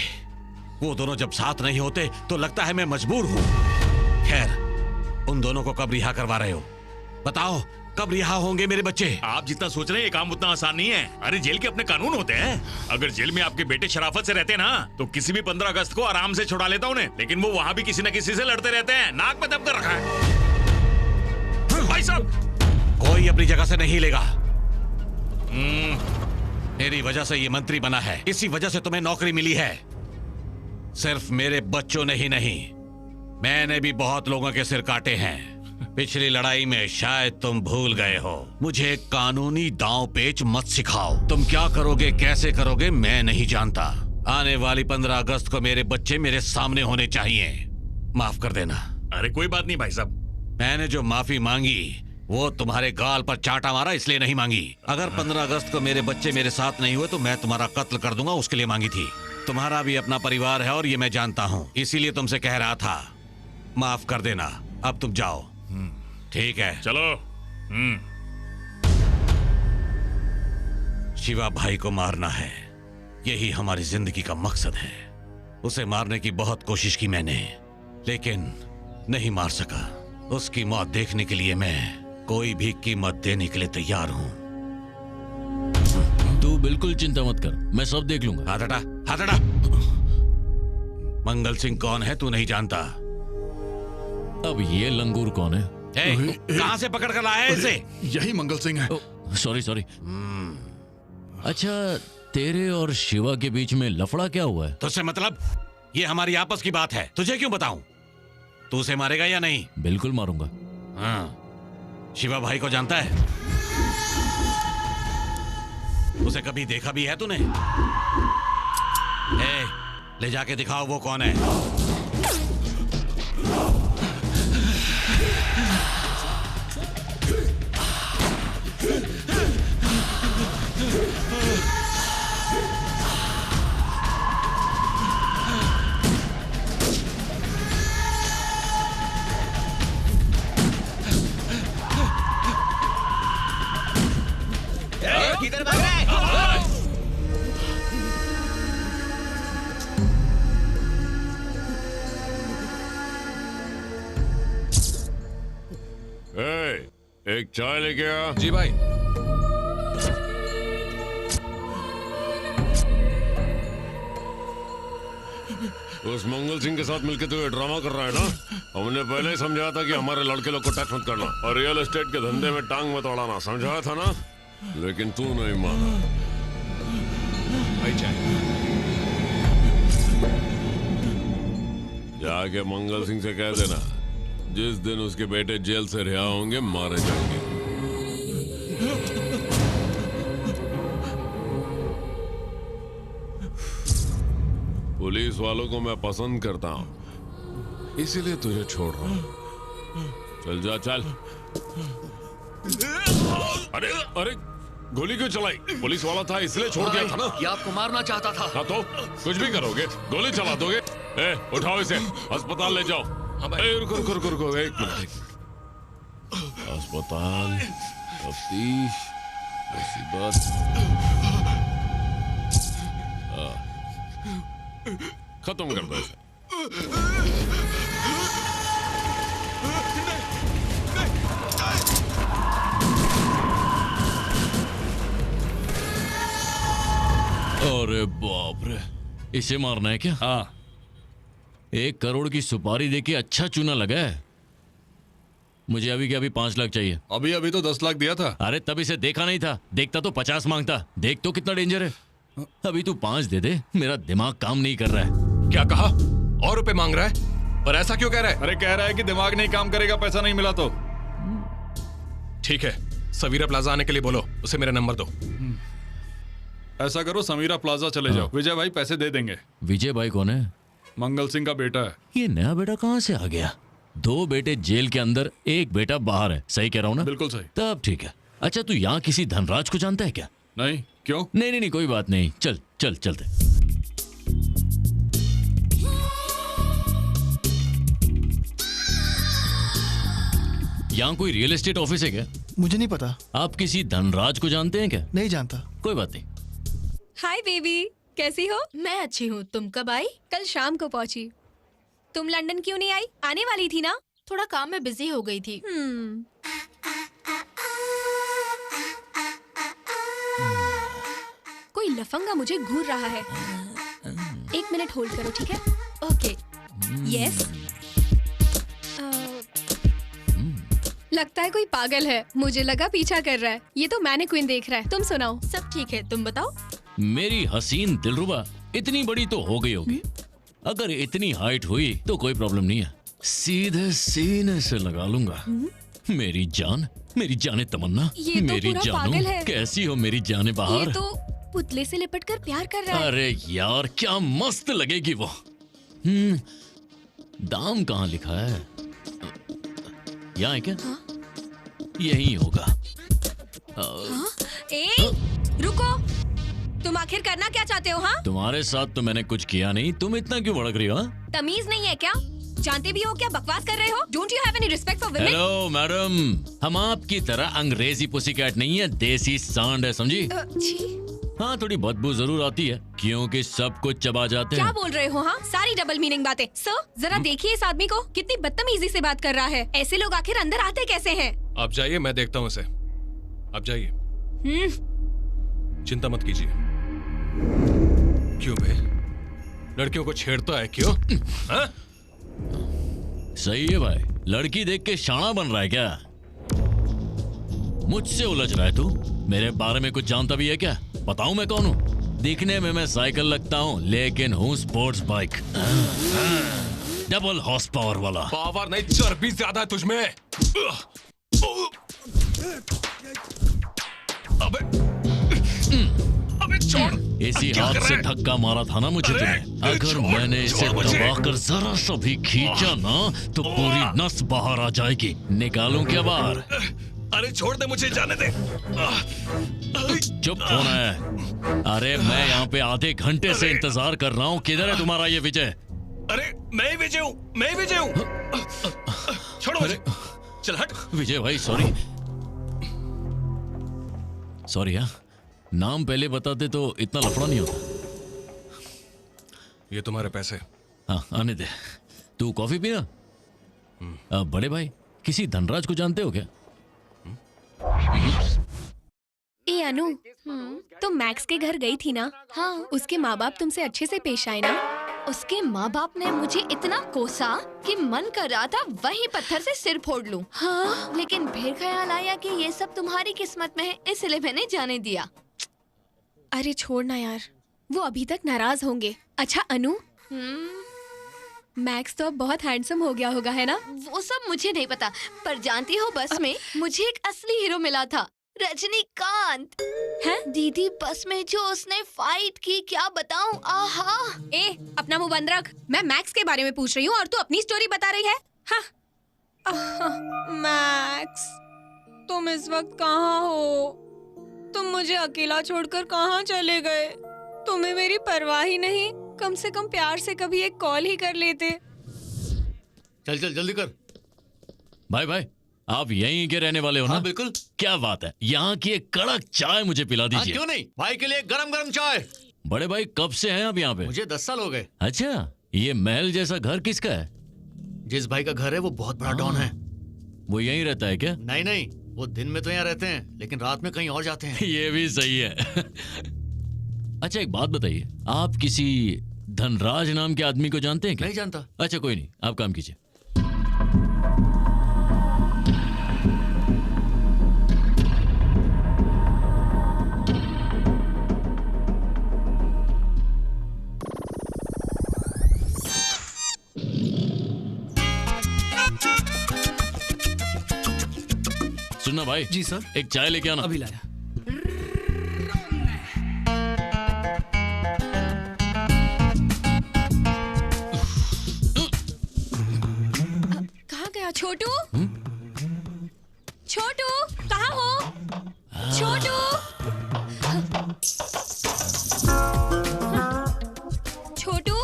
वो दोनों जब साथ नहीं होते तो लगता है मैं मजबूर हूं। खैर, उन दोनों को कब रिहा करवा रहे हो? बताओ, कब रिहा होंगे मेरे बच्चे? आप जितना सोच रहे हैं ये काम उतना आसान नहीं है। अरे जेल के अपने कानून होते हैं। अगर जेल में आपके बेटे शराफत से रहते ना तो किसी भी 15 अगस्त को आराम से छुड़ा लेता उन्हें, लेकिन वो वहाँ भी किसी न किसी से लड़ते रहते हैं। नाक में दब कर रखा है। भाई साहब, कोई अपनी जगह से नहीं लेगा। मेरी वजह से ये मंत्री बना है, इसी वजह से तुम्हें नौकरी मिली है। सिर्फ मेरे बच्चों ने ही नहीं, मैंने भी बहुत लोगों के सिर काटे हैं। पिछली लड़ाई में शायद तुम भूल गए हो। मुझे कानूनी दांव पेच मत सिखाओ। तुम क्या करोगे, कैसे करोगे, मैं नहीं जानता। आने वाली 15 अगस्त को मेरे बच्चे मेरे सामने होने चाहिए। माफ कर देना। अरे कोई बात नहीं भाई साहब। मैंने जो माफी मांगी वो तुम्हारे गाल पर चाटा मारा इसलिए नहीं मांगी। अगर 15 अगस्त को मेरे बच्चे मेरे साथ नहीं हुए तो मैं तुम्हारा कत्ल कर दूंगा, उसके लिए मांगी थी। तुम्हारा भी अपना परिवार है और ये मैं जानता हूँ, इसीलिए तुमसे कह रहा था। माफ कर देना, अब तुम जाओ। ठीक है, चलो। शिवा भाई को मारना है, यही हमारी जिंदगी का मकसद है। उसे मारने की बहुत कोशिश की मैंने, लेकिन नहीं मार सका। उसकी मौत देखने के लिए मैं कोई भी कीमत देने के लिए तैयार हूं। तू बिल्कुल चिंता मत कर, मैं सब देख लूंगा। हाथ हटा, हाथ हटा। मंगल सिंह कौन है तू नहीं जानता? अब ये लंगूर कौन है? कहां से पकड़ कर लाया है इसे? यही मंगल सिंह है। Sorry sorry. अच्छा, तेरे और शिवा के बीच में लफड़ा क्या हुआ है? तुझसे मतलब? ये हमारी आपस की बात है, तुझे क्यों बताऊं? तू उसे मारेगा या नहीं? बिल्कुल मारूंगा। हाँ, शिवा भाई को जानता है? उसे कभी देखा भी है तूने? ले जाके दिखाओ वो कौन है। किधर भाग रहा है? एक चाय लेके आ। जी भाई। उस मंगल सिंह के साथ मिलकर तू ये ड्रामा कर रहा है ना? हमने पहले ही समझाया था कि हमारे लड़के लोग को टच मत करना और रियल एस्टेट के धंधे में टांग मत अड़ाना, समझाया था ना? लेकिन तू नहीं माना। भाई चाय। जाके मंगल सिंह से कह देना, जिस दिन उसके बेटे जेल से रिहा होंगे मारे जाएंगे। पुलिस वालों को मैं पसंद करता हूं, इसीलिए तुझे छोड़ रहा हूं। चल जा चल। अरे अरे, गोली क्यों चलाई? पुलिस वाला था इसलिए छोड़ दिया था ना? ये आपको मारना चाहता था। हाँ तो कुछ भी करोगे, गोली चला दोगे? उठाओ इसे, अस्पताल ले जाओ। रुको रुको रुको रुको, एक मिनट। अस्पताल, तफ्तीश, मुसीबत, खत्म कर दो इसे। अरे बाप रे, इसे मारना है क्या? हाँ। 1 करोड़ की सुपारी देके अच्छा चूना लगा है। मुझे अभी के अभी 5 लाख चाहिए। अभी अभी तो 10 लाख दिया था। अरे तब इसे देखा नहीं था, देखता तो 50 मांगता। देख तो कितना डेंजर है। अभी तू 5 दे दे, मेरा दिमाग काम नहीं कर रहा है। क्या कहा? और रुपए मांग रहा है? पर ऐसा क्यों कह रहा है? अरे कह रहा है कि दिमाग नहीं काम करेगा पैसा नहीं मिला तो। ठीक है, सवीरा प्लाजा आने के लिए बोलो, उसे मेरा नंबर दो। ऐसा करो, समीरा प्लाजा चले जाओ, विजय भाई पैसे दे देंगे। विजय भाई कौन है? मंगल सिंह का बेटा है। ये नया बेटा कहाँ से आ गया? 2 बेटे जेल के अंदर, 1 बेटा बाहर है, सही कह रहा हूँ ना? बिल्कुल सही। तब ठीक है। अच्छा, तू यहाँ किसी धनराज को जानता है क्या? नहीं, क्यों? नहीं, कोई बात नहीं, चल चल चलते। यहाँ कोई रियल एस्टेट ऑफिस है क्या? मुझे नहीं पता। आप किसी धनराज को जानते हैं क्या? नहीं जानता। कोई बात नहीं। हाय बेबी, कैसी हो? मैं अच्छी हूँ, तुम कब आई? कल शाम को पहुंची। तुम लंदन क्यों नहीं आई? आने वाली थी ना? थोड़ा काम में बिजी हो गई थी। कोई लफंगा मुझे घूर रहा है। 1 मिनट होल्ड करो, ठीक है? ओके। यस। लगता है कोई पागल है, मुझे लगा पीछा कर रहा है। ये तो मैंने क्वीन देख रहा है। तुम सुनाओ। सब ठीक है, तुम बताओ। मेरी हसीन दिलरुबा इतनी बड़ी तो हो गई होगी। अगर इतनी हाइट हुई तो कोई प्रॉब्लम नहीं है, सीधे सीने से लगा लूंगा। मेरी जान, मेरी जाने तमन्ना, ये तो मेरी पूरा पागल है। कैसी हो मेरी जाने बहार? ये तो पुतले से लिपट कर प्यार कर रहा है। अरे यार, क्या मस्त लगेगी वो। दाम कहाँ लिखा है? यहाँ है क्या? हाँ? यही होगा। हाँ? रुको, तुम आखिर करना क्या चाहते हो? हाँ, तुम्हारे साथ तो मैंने कुछ किया नहीं, तुम इतना क्यों भड़क रही हो? तमीज नहीं है क्या? जानते भी हो क्या बकवास कर रहे हो? Don't you have any respect for women? Hello madam, हम आपकी तरह अंग्रेजी पुसीकैट नहीं है, देसी सांड है, समझी? हाँ थोड़ी बदबू जरूर आती है क्योंकि सब कुछ चबा जाते क्या हैं। बोल रहे हो? हाँ, सारी डबल मीनिंग बातें। सर जरा देखिए इस आदमी को, कितनी बदतमीजी से बात कर रहा है। ऐसे लोग आखिर अंदर आते कैसे हैं? आप जाइए, मैं देखता हूँ इसे। आप जाइए, चिंता मत कीजिए। क्यों बे? लड़कियों को छेड़ता है क्यों? हाँ? सही है भाई, लड़की देख के शाना बन रहा है क्या? मुझसे उलझ रहा है तू? मेरे बारे में कुछ जानता भी है क्या? बताऊं मैं कौन हूँ? दिखने में मैं साइकिल लगता हूँ लेकिन हूँ sports bike, double horse power वाला। पावर नहीं, चर्बी ज्यादा है तुझमें। अबे छोड़। इसी हाथ से धक्का मारा था ना मुझे तुमने। अगर मैंने इसे दबाकर जरा सा भी खींचा ना तो पूरी नस बाहर आ जाएगी। निकालूं क्या बाहर? अरे छोड़ दे मुझे, जाने दे। चुप होना है। अरे मैं यहाँ पे आधे घंटे से इंतजार कर रहा हूँ। किधर है तुम्हारा ये विजय? अरे मैं ही विजय हूँ, मैं ही विजय हूँ। छोड़ो मुझे, चल हट। विजय भाई सॉरी। सॉरी यार, नाम पहले बताते तो इतना लफड़ा नहीं होता। ये तुम्हारे पैसे। हाँ आने दे। तू कॉफी पीना। बड़े भाई किसी धनराज को जानते हो क्या? ए अनु, तो मैक्स के घर गई थी ना? हाँ। उसके माँ बाप तुमसे अच्छे से पेश आए ना? उसके माँ बाप ने मुझे इतना कोसा कि मन कर रहा था वहीं पत्थर से सिर फोड़ लूं। हाँ? लेकिन फिर ख्याल आया कि ये सब तुम्हारी किस्मत में है, इसलिए मैंने जाने दिया। अरे छोड़ना यार, वो अभी तक नाराज होंगे। अच्छा अनु, मैक्स तो अब बहुत हैंडसम हो गया होगा, है ना? वो सब मुझे नहीं पता, पर जानती हो बस में मुझे एक असली हीरो मिला था, रजनीकांत। हैं? दीदी बस में जो उसने फाइट की, क्या बताऊं। आहा। ए अपना मुंह बंद रख। मैं मैक्स के बारे में पूछ रही हूँ और तू अपनी स्टोरी बता रही है। हाँ। मैक्स तुम इस वक्त कहाँ हो? तुम मुझे अकेला छोड़कर कहाँ चले गए? तुम्हें मेरी परवाह ही नहीं? कम से कम प्यार से कभी एक कॉल ही कर लेते। चल चल जल्दी कर। भाई भाई आप यहीं के रहने वाले हो ना? हाँ बिल्कुल। क्या बात है, यहाँ की एक कड़क चाय मुझे पिला दीजिए। क्यों नहीं, भाई के लिए गरम गरम चाय। बड़े भाई कब से हैं आप यहाँ पे? मुझे 10 साल हो गए। अच्छा, ये महल जैसा घर किसका है? जिस भाई का घर है वो बहुत बड़ा डॉन है। वो यहीं रहता है क्या? नहीं नहीं, वो दिन में तो यहाँ रहते हैं लेकिन रात में कहीं और जाते हैं। ये भी सही है। अच्छा एक बात बताइए, आप किसी धनराज नाम के आदमी को जानते हैं क्या? नहीं जानता। अच्छा कोई नहीं, आप काम कीजिए। सुनना भाई। जी सर। एक चाय लेके आना। अभी लाया। कहाँ गया छोटू? छोटू कहाँ हो? छोटू, छोटू,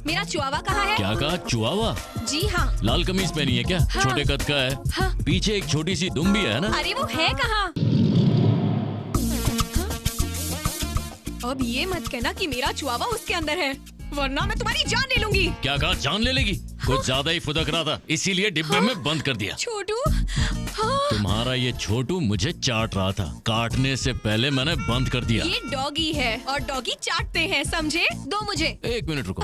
मेरा चुआवा कहाँ है? क्या कहा, चुआवा? जी हाँ। लाल कमीज पहनी है क्या? हाँ। छोटे कद का है। हाँ। पीछे एक छोटी सी दुम भी है ना? अरे वो है कहाँ? अब ये मत कहना कि मेरा चुआवा उसके अंदर है, वरना मैं तुम्हारी जान ले लूंगी। क्या कहा, जान ले लेगी? कुछ ज्यादा ही फुदक रहा था, इसीलिए डिब्बे में बंद कर दिया। छोटू, तुम्हारा ये छोटू मुझे चाट रहा था, काटने से पहले मैंने बंद कर दिया। ये डॉगी है और डॉगी चाटते हैं, समझे? दो मुझे। एक मिनट रुको,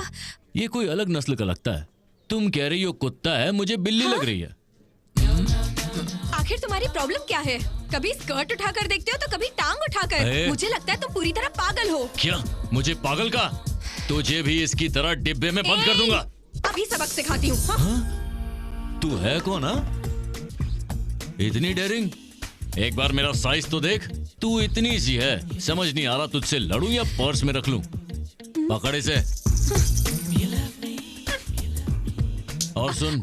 ये कोई अलग नस्ल का लगता है। तुम कह रही हो कुत्ता है, मुझे बिल्ली लग रही है। आखिर तुम्हारी प्रॉब्लम क्या है? कभी स्कर्ट उठाकर देखते हो तो कभी टांग उठाकर। मुझे लगता है तुम पूरी तरह पागल हो। क्या मुझे पागल का? तुझे भी इसकी तरह डिब्बे में बंद कर दूंगा। अभी सबक सिखाती हूँ। हाँ? तू है कौन? इतनी डेयरिंग? एक बार मेरा साइज तो देख। तू इतनी सी है, समझ नहीं आ रहा तुझसे लड़ूं या पर्स में रख लूं। पकड़ इसे। और सुन,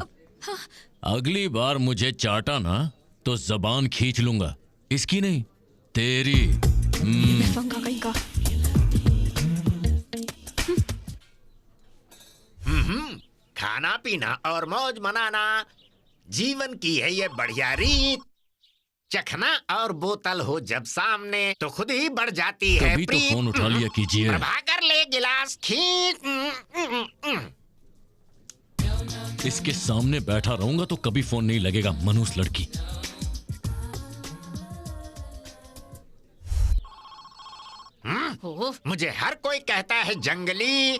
अगली बार मुझे चाटा ना तो जबान खींच लूंगा, इसकी नहीं तेरी। खाना पीना और मौज मनाना जीवन की है ये बढ़िया रीत। चखना और बोतल हो जब सामने तो खुद ही बढ़ जाती है कभी तो फोन उठा लिया कीजिए। प्रभाकर ले गिलास खींच। इसके सामने बैठा रहूंगा तो कभी फोन नहीं लगेगा, मनूस लड़की। मुझे हर कोई कहता है जंगली,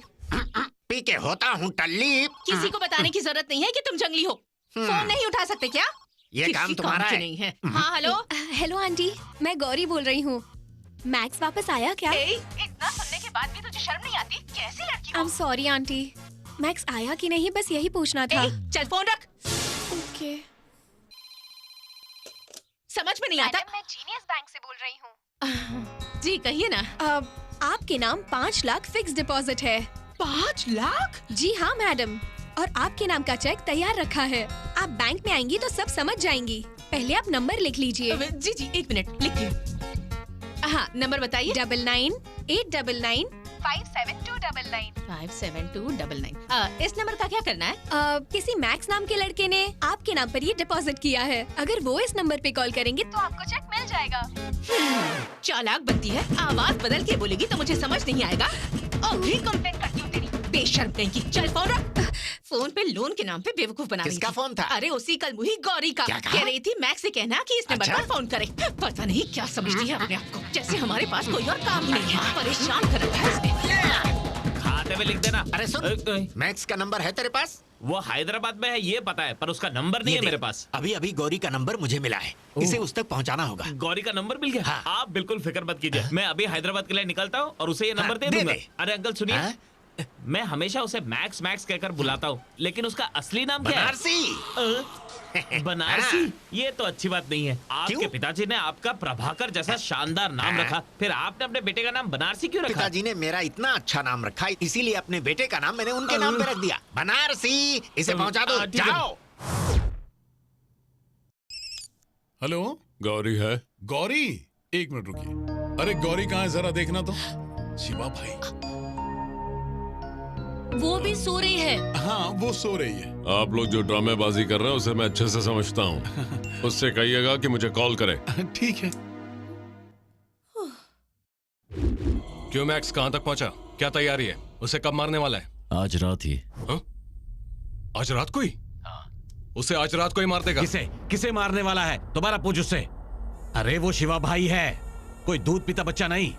पी के होता हूँ टल्ली। किसी को बताने की जरूरत नहीं है कि तुम जंगली हो। फोन नहीं उठा सकते क्या? ये काम तुम्हारा है। नहीं है। हाँ हेलो। हेलो आंटी, मैं गौरी बोल रही हूँ। मैक्स वापस आया क्या? इतना सुनने के बाद भी तुझे शर्म नहीं आती? कैसी लड़की हो? I am sorry aunty, max आया कि नहीं बस यही पूछना था। चल फोन रख। ओके। समझ में नहीं आता? मैं जीनियस बैंक से बोल रही हूँ। जी कहिए ना। आपके नाम 5 लाख फिक्स डिपॉजिट है। 5 लाख? जी हाँ मैडम, और आपके नाम का चेक तैयार रखा है। आप बैंक में आएंगी तो सब समझ जाएंगी। पहले आप नंबर लिख लीजिए। जी जी 1 मिनट लिख लिया। हाँ नंबर बताइए। 998999 57299 57299। इस नंबर का क्या करना है? किसी मैक्स नाम के लड़के ने आपके नाम पर ये डिपॉजिट किया है। अगर वो इस नंबर पे कॉल करेंगे तो आपको चेक मिल जाएगा। चालाक बनती है, आवाज बदल के बोलेगी तो मुझे समझ नहीं आएगा। और भी कंप्लेंट करती हूँ तेरी, बेशर्म कहीं की। चल फोन रख। फोन पे लोन के नाम पे बेवकूफ बना रही थी। किसका फोन था? अरे उसी कल मुही गौरी का। कह रही थी मैक्स से कहना कि इस नंबर पर फोन करे। पता नहीं क्या समझती है अपने आप को, जैसे हमारे पास कोई और काम ही नहीं है। परेशान कर रखा है इसने। खाते में लिख देना। अरे सुन, मैक्स का नंबर है तेरे पास? वो हैदराबाद में है ये पता है, पर उसका नंबर नहीं है मेरे पास। अभी अभी गौरी का नंबर मुझे मिला है, इसे उस तक पहुंचाना होगा। गौरी का नंबर मिल गया? हाँ। आप बिल्कुल फिक्र मत कीजिए, मैं अभी हैदराबाद के लिए निकलता हूँ और उसे ये नंबर दे दूंगा। अरे अंकल सुनिए, मैं हमेशा उसे मैक्स मैक्स कहकर बुलाता हूँ, लेकिन उसका असली नाम क्या है? बनारसी। बनारसी? ये तो अच्छी बात नहीं है। आपके पिताजी ने आपका प्रभाकर जैसा शानदार नाम रखा, फिर आपने अपने बेटे का नाम बनारसी क्यों रखा? पिताजी ने मेरा इतना अच्छा नाम रखा, इसीलिए अपने बेटे का नाम मैंने उनके नाम पे रख दिया, बनारसी। इसे पहुंचा दो, जाओ। हेलो, गौरी है? गौरी 1 मिनट रुकिए। अरे गौरी कहाँ है जरा देखना तो। शिवा भाई। वो भी सो रही है। हाँ वो सो रही है। आप लोग जो ड्रामेबाजी कर रहे हैं उसे मैं अच्छे से समझता हूँ। उससे कहिएगा कि मुझे कॉल करे। ठीक है। क्यों मैक्स कहाँ तक पहुँचा? क्या तैयारी है? उसे कब मारने वाला है? आज रात ही। आज रात को ही? उसे आज रात को ही मार देगा। किसे मारने वाला है? दोबारा पूछ उससे। अरे वो शिवा भाई है, कोई दूध पीता बच्चा नहीं।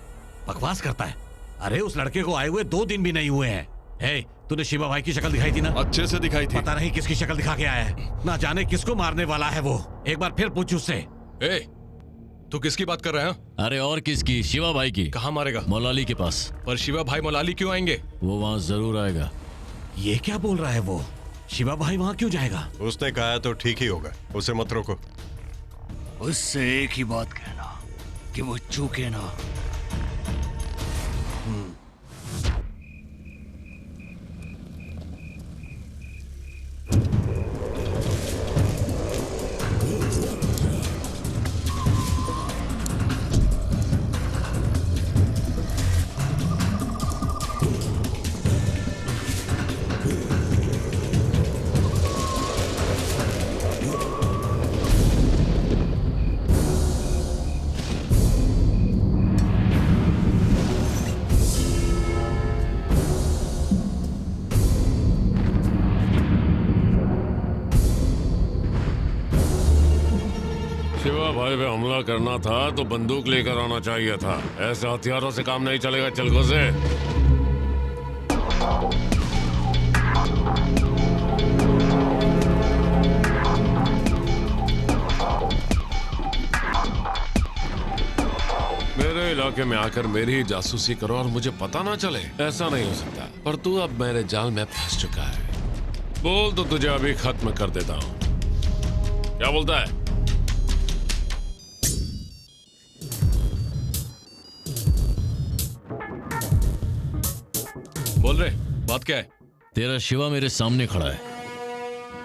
बकवास करता है। अरे उस लड़के को आए हुए 2 दिन भी नहीं हुए हैं। तूने शिवा भाई की शक्ल दिखाई थी ना? अच्छे से दिखाई थी। पता नहीं किसकी शक्ल दिखा के आया है, ना जाने किसको मारने वाला है वो। एक बार फिर पूछ उससे। तू किसकी बात कर रहा है? अरे और किसकी? शिवा भाई की। कहाँ मारेगा? मौलाली के पास। पर शिवा भाई मौलाली क्यों आएंगे? वो वहाँ जरूर आएगा। ये क्या बोल रहा है वो? शिवा भाई वहाँ क्यों जाएगा? उसने कहा तो ठीक ही होगा, उसे मत रोको। उससे एक ही बात कहना कि वो चूके ना। शिवा भाई पे हमला करना था तो बंदूक लेकर आना चाहिए था। ऐसे हथियारों से काम नहीं चलेगा। चल घुसे। मेरे इलाके में आकर मेरी ही जासूसी करो और मुझे पता ना चले, ऐसा नहीं हो सकता। पर तू अब मेरे जाल में फंस चुका है। बोल तो तुझे अभी खत्म कर देता हूँ। क्या बोलता है? बोल रहे, बात क्या है? तेरा शिवा मेरे सामने खड़ा है।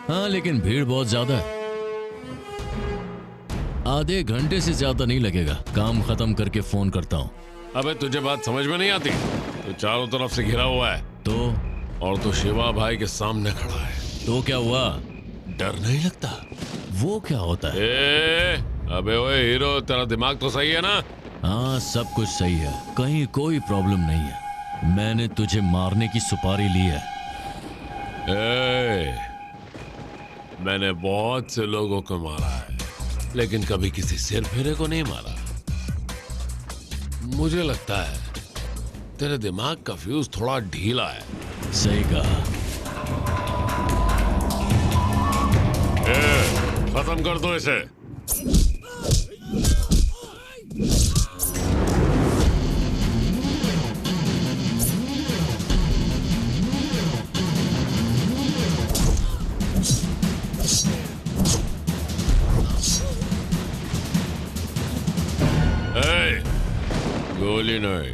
हाँ लेकिन भीड़ बहुत ज्यादा है। आधे घंटे से ज्यादा नहीं लगेगा। काम खत्म करके फोन करता हूँ। अबे तुझे बात समझ में नहीं आती? तो चारों तरफ से घिरा हुआ है तो, और तो शिवा भाई के सामने खड़ा है। तो क्या हुआ? डर नहीं लगता? वो क्या होता है? अबे ओए हीरो, तेरा दिमाग तो सही है ना? हाँ, सब कुछ सही है, कहीं कोई प्रॉब्लम नहीं है। मैंने तुझे मारने की सुपारी ली है। मैंने बहुत से लोगों को मारा है, लेकिन कभी किसी सिर फेरे को नहीं मारा। मुझे लगता है तेरे दिमाग का फ्यूज थोड़ा ढीला है। सही कहा। खत्म कर दो इसे। गोली नहीं,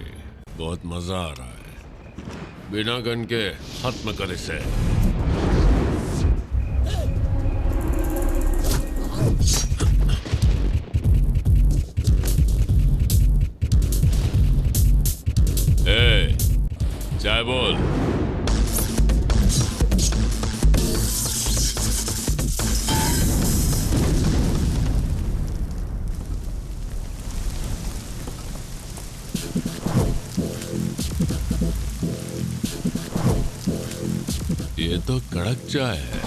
बहुत मजा आ रहा है। बिना गन के खत्म कर इसे। चाय बोल। ये तो कड़क चाय है।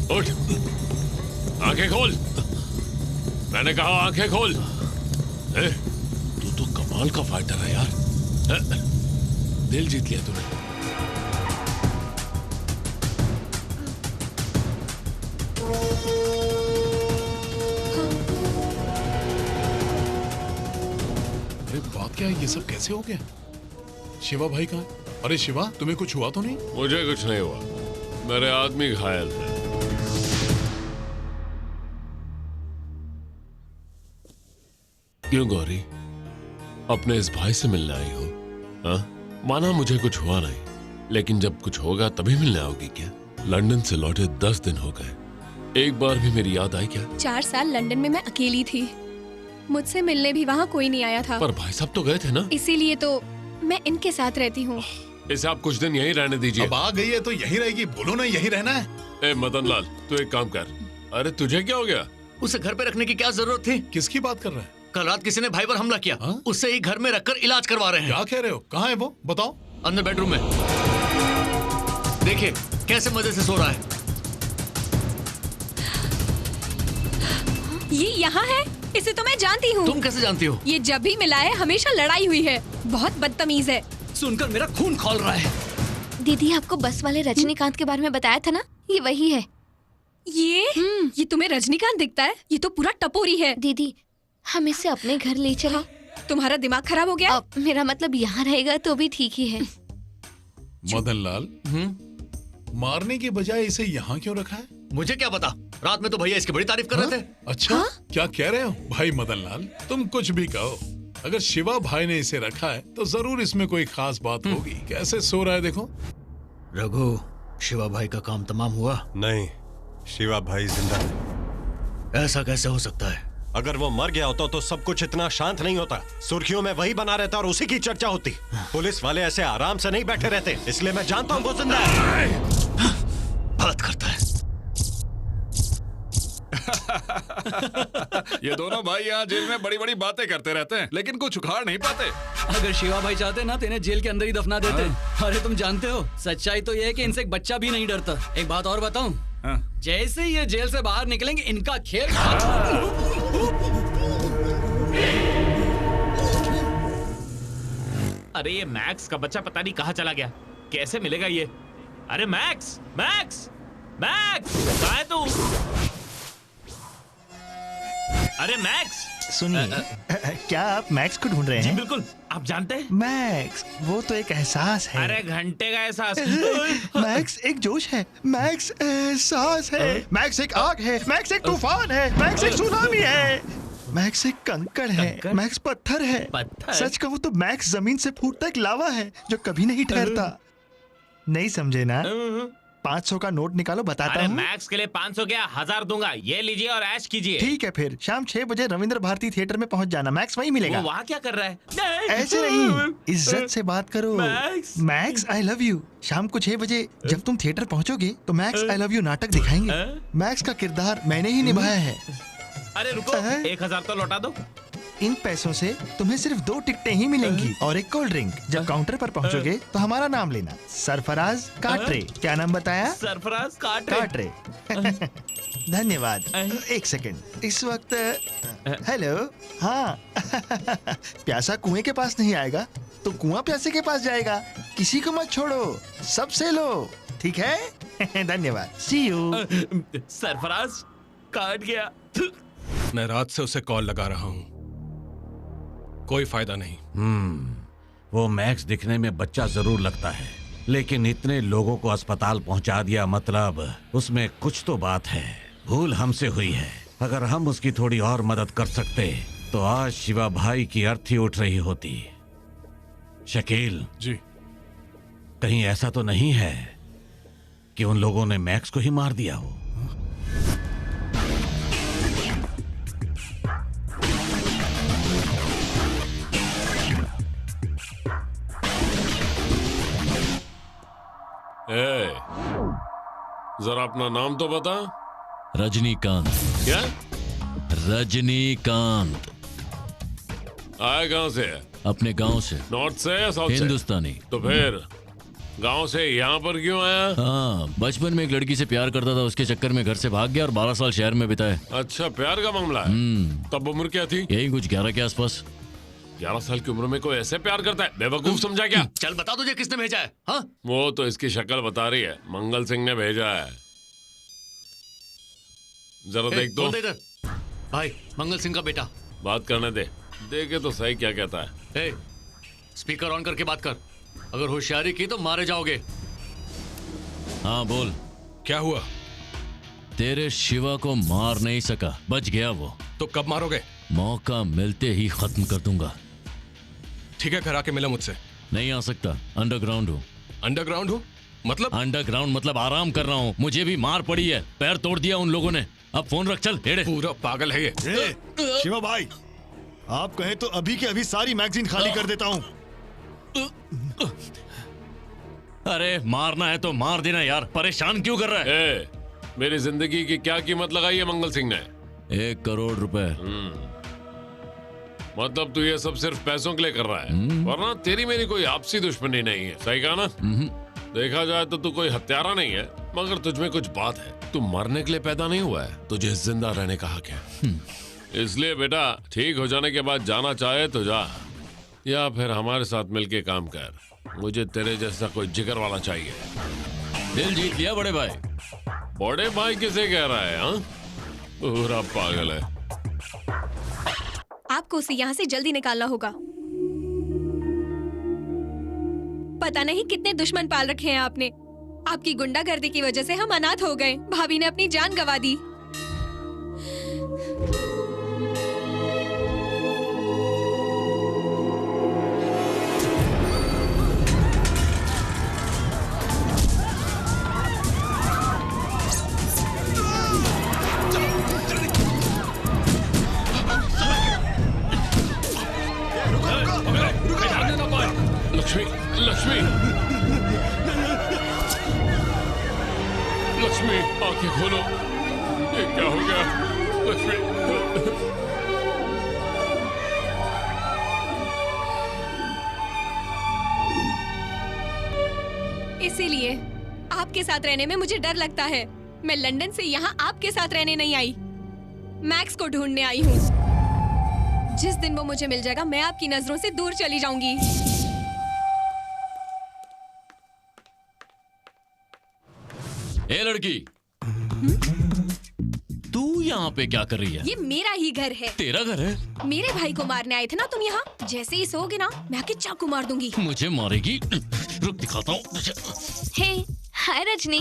उठ, आंखें खोल। मैंने कहा आंखें खोल। तू तो कमाल का फाइटर है यार। दिल जीत लिया तूने। अरे बात क्या है, ये सब कैसे हो गया? शिवा भाई कहाँ है? अरे शिवा, तुम्हें कुछ हुआ तो नहीं? मुझे कुछ नहीं हुआ, मेरे आदमी घायल थे। क्यों गौरी, अपने इस भाई से मिलने आई हो? हाँ? माना मुझे कुछ हुआ नहीं, लेकिन जब कुछ होगा तभी मिलने आओगी क्या? लंदन से लौटे 10 दिन हो गए, एक बार भी मेरी याद आई क्या? 4 साल लंदन में मैं अकेली थी, मुझसे मिलने भी वहाँ कोई नहीं आया था। पर भाई साहब तो गए थे ना? इसीलिए तो मैं इनके साथ रहती हूँ। इसे आप कुछ दिन यहीं रहने दीजिए। अब आ गई है तो यहीं रहेगी, बोलो ना यहीं रहना है। ए मदन लाल, तू एक काम कर। अरे तुझे क्या हो गया? उसे घर पे रखने की क्या जरूरत थी? किसकी बात कर रहे हैं? कल रात किसी ने भाई पर हमला किया, उससे ही घर में रखकर इलाज करवा रहे हैं। क्या कह रहे हो? कहाँ है वो, बताओ। अंदर बेडरूम में। देखिए कैसे मजे से सो रहा है। ये यहाँ है? इसे तो मैं जानती हूँ। तुम कैसे जानती हो? ये जब भी मिला है हमेशा लड़ाई हुई है, बहुत बदतमीज है। सुनकर मेरा खून खौल रहा है। दीदी आपको बस वाले रजनीकांत के बारे में बताया था ना, ये वही है। ये तुम्हें रजनीकांत दिखता है? ये तो पूरा टपोरी है। दीदी हम इसे अपने घर ले चले। तुम्हारा दिमाग खराब हो गया? मेरा मतलब यहाँ रहेगा तो भी ठीक ही है। मदन लाल, मारने की बजाय इसे यहाँ क्यों रखा है? मुझे क्या पता, रात में तो भैया इसकी बड़ी तारीफ कर रहे थे। अच्छा, क्या कह रहे हो भाई मदन लाल? तुम कुछ भी कहो, अगर शिवा भाई ने इसे रखा है तो जरूर इसमें कोई खास बात होगी। कैसे सो रहा है देखो। रघु, शिवा भाई का काम तमाम हुआ? नहीं, शिवा भाई जिंदा है। ऐसा कैसे हो सकता है? अगर वो मर गया होता तो सब कुछ इतना शांत नहीं होता। सुर्खियों में वही बना रहता और उसी की चर्चा होती। पुलिस वाले ऐसे आराम से नहीं बैठे रहते, इसलिए मैं जानता हूँ वो जिंदा है। बात करता है। ये दोनों भाई यहाँ जेल में बड़ी बड़ी बातें करते रहते हैं, लेकिन कुछ उखाड़ नहीं पाते। अगर शिवा भाई चाहते ना तो इन्हें जेल के अंदर ही दफना देते। अरे तुम जानते हो, सच्चाई तो ये है कि इनसे एक बच्चा भी नहीं डरता। एक बात और बताऊं, जैसे ही ये जेल से बाहर निकलेंगे इनका खेल अरे ये मैक्स का बच्चा पता नहीं कहाँ चला गया, कैसे मिलेगा ये? अरे मैक्स, मैक्स, मैक्स, कहाँ है तू? अरे मैक्स, सुनिए, क्या आप मैक्स को ढूंढ रहे हैं? जी बिल्कुल, आप जानते हैं? मैक्स, वो तो एक एहसास है। अरे घंटे का एहसास। मैक्स एक जोश है, मैक्स एहसास है, मैक्स एक आग है, मैक्स एक तूफान है, मैक्स एक सुनामी है, मैक्स एक कंकड़ है, मैक्स पत्थर है। पत्थर? सच कहूँ तो मैक्स जमीन से फूटता एक लावा है जो कभी नहीं ठहरता। नहीं समझे ना? 500 का नोट निकालो, बताता हूँ। मैक्स के लिए 500 क्या, 1000 दूंगा। ये लीजिए और ऐश कीजिए। ठीक है, फिर शाम 6 बजे रविंद्र भारती थिएटर में पहुंच जाना, मैक्स वहीं मिलेगा। वो वहाँ क्या कर रहा है? ऐसे नहीं, इज्जत से बात करो। Max I love you. शाम को 6 बजे जब तुम थिएटर पहुंचोगे तो मैक्स आई लव यू नाटक दिखाएंगे। मैक्स का किरदार मैंने ही निभाया है। अरे रुको, 1000 तो लौटा दो। इन पैसों से तुम्हें सिर्फ 2 टिकटें ही मिलेंगी और एक कोल्ड ड्रिंक। जब काउंटर पर पहुंचोगे तो हमारा नाम लेना, सरफराज काटरे। क्या नाम बताया? सरफराज काटरे। धन्यवाद। एक सेकंड, इस वक्त हेलो। हाँ प्यासा कुएं के पास नहीं आएगा तो कुआं प्यासे के पास जाएगा। किसी को मत छोड़ो, सबसे लो, ठीक है? धन्यवाद, सी यू। सरफराज काट गया। मैं रात से उसे कॉल लगा रहा हूँ, कोई फायदा नहीं। वो मैक्स दिखने में बच्चा जरूर लगता है, लेकिन इतने लोगों को अस्पताल पहुंचा दिया, मतलब उसमें कुछ तो बात है। भूल हमसे हुई है। अगर हम उसकी थोड़ी और मदद कर सकते तो आज शिवा भाई की अर्थी उठ रही होती। शकील जी, कहीं ऐसा तो नहीं है कि उन लोगों ने मैक्स को ही मार दिया हो? जरा अपना नाम तो बता। रजनीकांत। क्या? रजनीकांत। आया कहाँ से? अपने गांव से। नॉर्थ से या साउथ से? हिंदुस्तानी। तो फिर गांव से यहाँ पर क्यों आया? हाँ, बचपन में एक लड़की से प्यार करता था, उसके चक्कर में घर से भाग गया और 12 साल शहर में बिताए। अच्छा, प्यार का मामला है। तब उम्र क्या थी? यही कुछ 11 के आसपास। 11 साल की उम्र में कोई ऐसे प्यार करता है? बेवकूफ समझा क्या? चल बता तुझे किसने भेजा है? हाँ? वो तो इसकी शक्ल बता रही है, मंगल सिंह ने भेजा है। जरा देख दो। भाई, मंगल सिंह का बेटा। बात करने दे, देखे तो सही क्या कहता है। स्पीकर ऑन करके बात कर, अगर होशियारी की तो मारे जाओगे। हाँ बोल, क्या हुआ? तेरे शिवा को मार नहीं सका, बच गया वो। तो कब मारोगे? मौका मिलते ही खत्म कर दूंगा। ठीक है, घर आके मिला मुझसे। नहीं आ सकता, अंडरग्राउंड हूँ। अंडरग्राउंड हूँ मतलब? अंडरग्राउंड मतलब आराम कर रहा हूँ। मुझे भी मार पड़ी है, पैर तोड़ दिया उन लोगों ने। अब फोन रख, चल। पूरा पागल है ये। शिवा भाई, आप कहें तो अभी के अभी सारी मैगजीन खाली कर देता हूँ। अरे मारना है तो मार देना यार, परेशान क्यों कर रहा है? मेरी जिंदगी की क्या कीमत लगाई है मंगल सिंह ने? 1 करोड़ रुपए। मतलब तू ये सब सिर्फ पैसों के लिए कर रहा है, वरना तेरी मेरी कोई आपसी दुश्मनी नहीं है। सही कहा ना? देखा जाए तो तू कोई हत्यारा नहीं है, मगर तुझमें कुछ बात है। तू मरने के लिए पैदा नहीं हुआ है, तुझे जिंदा रहने का हक है। इसलिए बेटा, ठीक हो जाने के बाद जाना चाहे तो जा, या फिर हमारे साथ मिलके काम कर। मुझे तेरे जैसा कोई जिगर वाला चाहिए। दिल जीत लिया बड़े भाई। बड़े भाई किसे कह रहा है? हाँ, पूरा पागल है। आपको उसे यहाँ से जल्दी निकालना होगा। पता नहीं कितने दुश्मन पाल रखे हैं आपने। आपकी गुंडागर्दी की वजह से हम अनाथ हो गए। भाभी ने अपनी जान गंवा दी। लक्ष्मी लक्ष्मी लक्ष्मी आंखें खोलो, ये क्या हो गया लक्ष्मी? इसीलिए आपके साथ रहने में मुझे डर लगता है। मैं लंदन से यहाँ आपके साथ रहने नहीं आई, मैक्स को ढूंढने आई हूँ। जिस दिन वो मुझे मिल जाएगा मैं आपकी नजरों से दूर चली जाऊंगी। ए लड़की, तू यहाँ पे क्या कर रही है? ये मेरा ही घर है। तेरा घर है? मेरे भाई को मारने आए थे ना तुम यहाँ। जैसे ही सोओगे ना मैं आके चाकू मार दूंगी। मुझे मारेगी? रुक दिखाता हूँ। हे, हाय रजनी।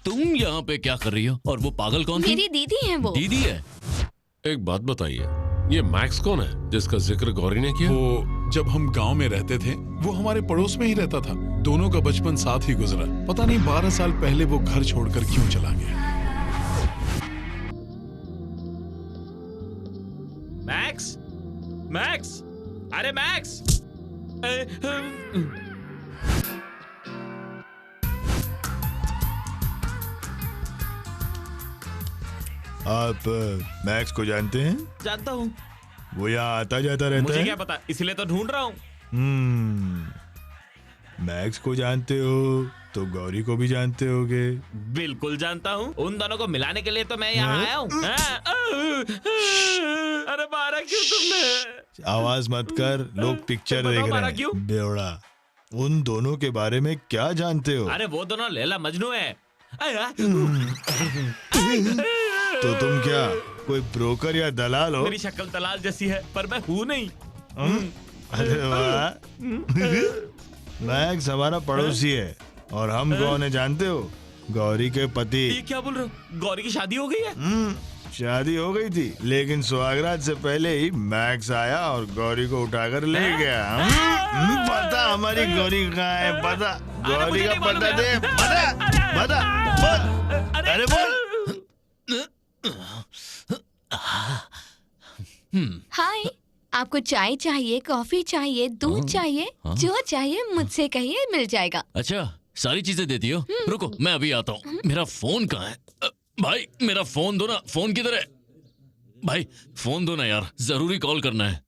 तुम यहाँ पे क्या कर रही हो? और वो पागल कौन थी? मेरी दीदी है वो। दीदी है? एक बात बताइए, ये मैक्स कौन है जिसका जिक्र गौरी ने किया? वो जब हम गांव में रहते थे वो हमारे पड़ोस में ही रहता था। दोनों का बचपन साथ ही गुजरा। पता नहीं 12 साल पहले वो घर छोड़कर क्यों चला गया। मैक्स, मैक्स, अरे मैक्स! आप मैक्स को जानते हैं? जानता हूँ। वो यहाँ आता जाता रहता मुझे है? क्या पता, इसलिए तो ढूंढ रहा हूँ। मैक्स को जानते हो तो गौरी को भी जानते होगे। बिल्कुल जानता हूँ। उन दोनों को मिलाने के लिए तो मैं यहाँ आया हूँ। अरे मारा क्यों तुमने? आवाज मत कर, लोग पिक्चर देख रहे मारा हैं। क्यों? बेवड़ा, उन दोनों के बारे में क्या जानते हो? अरे वो दोनों लैला मजनू है। तो तुम क्या कोई ब्रोकर या दलाल हो? मेरी शक्ल दलाल जैसी है पर मैं हूँ नहीं। अरे वाह। मैक्स हमारा पड़ोसी है और हम कौन है जानते हो? गौरी के पति। ये क्या बोल रहे हो? गौरी की शादी हो गई है? शादी हो गई थी, लेकिन सुहागरात से पहले ही मैक्स आया और गौरी को उठाकर ले गया। पता हमारी गौरी कहाँ है? पता गौरी का पता दे। पता पता बोल। अरे बोल। हाय, आपको चाय चाहिए, कॉफी चाहिए, दूध चाहिए? जो चाहिए मुझसे कहिए, मिल जाएगा। अच्छा, सारी चीजें देती हो? रुको मैं अभी आता हूँ। मेरा फोन कहाँ है? भाई मेरा फोन दो ना। फोन किधर है? भाई फोन दो ना यार, जरूरी कॉल करना है।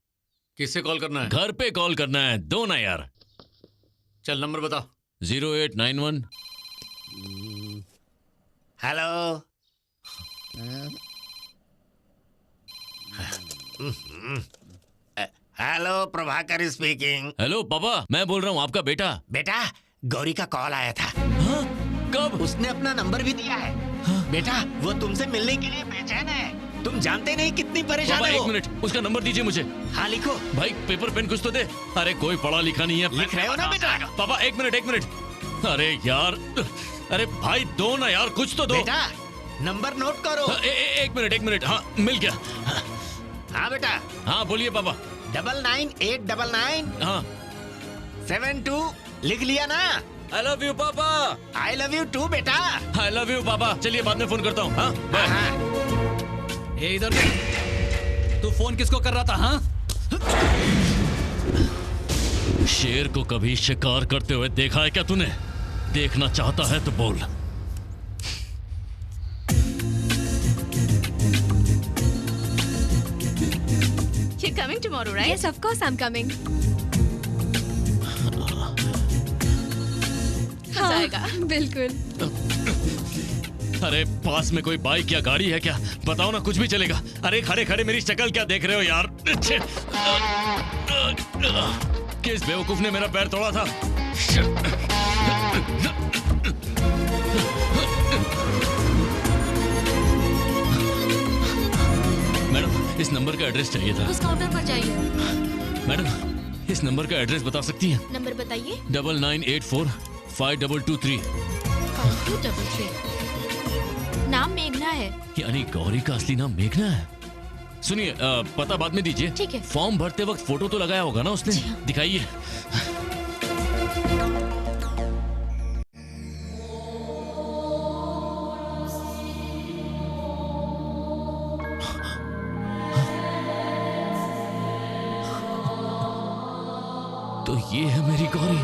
किससे कॉल करना है? घर पे कॉल करना है, दो ना यार। चल नंबर बता। 0891। Hello. Hello, Prabhakar speaking. Hello पापा, मैं बोल रहा हूँ आपका बेटा। बेटा, गौरी का कॉल आया था। कब? उसने अपना नंबर भी दिया है। बेटा, वो तुमसे मिलने के लिए बेचैन है। तुम जानते नहीं कितनी परेशान है वो। एक मिनट, उसका नंबर दीजिए मुझे। हाँ लिखो। भाई पेपर पेन कुछ तो दे। अरे कोई पढ़ा लिखा नहीं है। लिख रहे हो ना बेटा? पापा एक मिनट। अरे यार, अरे भाई दो ना यार, कुछ तो दो। बेटा नंबर नोट करो। एक मिनट। हाँ मिल गया। हाँ बेटा। हाँ बोलिए पापा। 99899। हाँ 72 लिख लिया ना? I love you पापा। I love you too बेटा। I love you पापा। चलिए बाद में फोन करता हूँ। हाँ बाय। ए इधर तू फोन किसको कर रहा था? हाँ शेर को कभी शिकार करते हुए देखा है क्या तूने? देखना चाहता है तो बोल। You're coming tomorrow, right? Yes, of course I'm coming. हाँ, बिल्कुल। अरे पास में कोई बाइक या गाड़ी है क्या? बताओ ना, कुछ भी चलेगा। अरे खड़े खड़े मेरी शक्ल क्या देख रहे हो यार? किस बेवकूफ ने मेरा पैर तोड़ा था? मैडम इस नंबर का एड्रेस चाहिए था। उस काउंटर पर जाइए। मैडम इस नंबर का एड्रेस बता सकती हैं? नंबर बताइए। 9984 5223। 5223। नाम मेघना है। यानी गौरी का असली नाम मेघना है। सुनिए, पता बाद में दीजिए। ठीक है। फॉर्म भरते वक्त फोटो तो लगाया होगा ना उसने? दिखाइए। तो ये है मेरी गौरी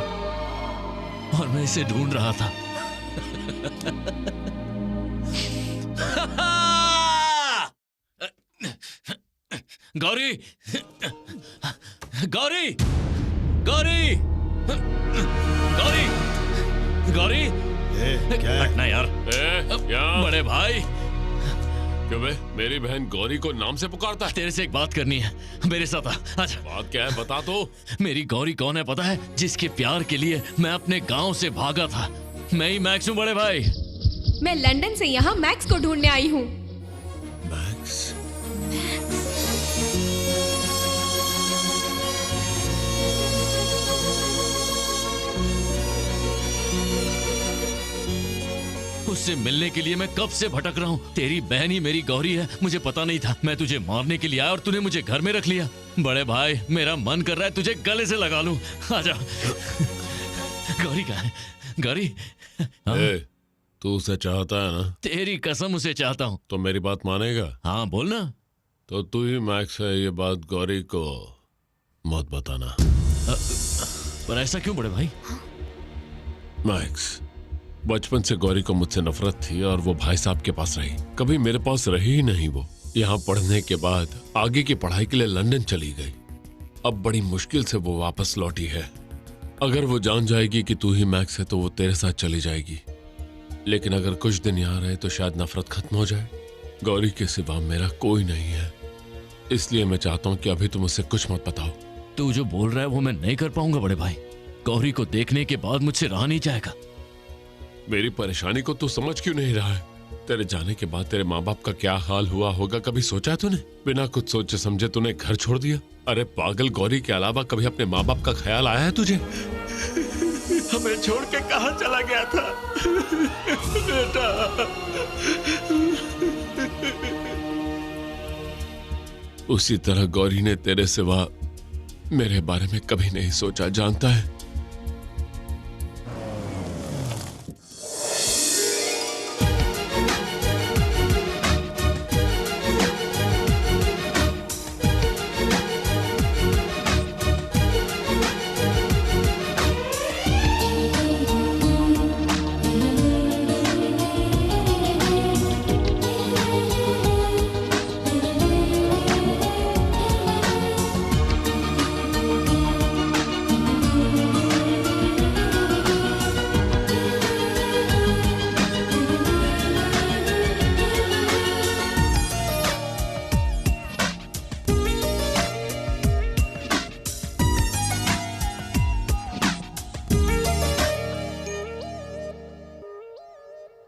और मैं इसे ढूंढ रहा था। गौरी, गौरी, गौरी, गौरी, गौरी, क्या है? हटना यार। क्या? बड़े भाई, क्यों बे? मेरी बहन गौरी को नाम से पुकारता है? तेरे से एक बात करनी है, मेरे साथ आ। आजा। बात क्या है, बता तो। मेरी गौरी कौन है पता है? जिसके प्यार के लिए मैं अपने गांव से भागा था। मैं ही मैक्स हूँ बड़े भाई। मैं लंदन से यहाँ मैक्स को ढूंढने आई हूँ। मैक्स? उससे मिलने के लिए मैं कब से भटक रहा हूँ। तेरी बहन ही मेरी गौरी है, मुझे पता नहीं था। मैं तुझे मारने के लिए आया और तूने मुझे घर में रख लिया। बड़े भाई, मेरा मन कर रहा है तुझे गले से लगा लूं। आजा। गौरी कहाँ है? गौरी? तू उसे चाहता है ना? तेरी कसम उसे चाहता हूँ। तो मेरी बात मानेगा? हाँ बोलना। तो तू ही मैक्स है, ये बात गौरी को मत बताना। पर ऐसा क्यों बड़े भाई? मैक्स, बचपन से गौरी को मुझसे नफरत थी और वो भाई साहब के पास रही, कभी मेरे पास रही ही नहीं। वो यहाँ पढ़ने के बाद आगे की पढ़ाई के लिए लंदन चली गई। अब बड़ी मुश्किल से वो वापस लौटी है। अगर वो जान जाएगी कि तू ही मैक्स है तो वो तेरे साथ चली जाएगी। लेकिन अगर कुछ दिन यहाँ रहे तो शायद नफरत खत्म हो जाए। गौरी के सिवा मेरा कोई नहीं है, इसलिए मैं चाहता हूँ कि अभी तुम मुझसे कुछ मत बताओ। तू जो बोल रहा है वो मैं नहीं कर पाऊंगा बड़े भाई। गौरी को देखने के बाद मुझसे रहा नहीं जाएगा। मेरी परेशानी को तू समझ क्यों नहीं रहा है? तेरे जाने के बाद तेरे माँ बाप का क्या हाल हुआ होगा, कभी सोचा है तूने? बिना कुछ सोचे समझे तूने घर छोड़ दिया। अरे पागल, गौरी के अलावा कभी अपने माँ बाप का ख्याल आया है तुझे? हमें छोड़ के कहाँ चला गया था बेटा? उसी तरह गौरी ने तेरे सिवा मेरे बारे में कभी नहीं सोचा, जानता है?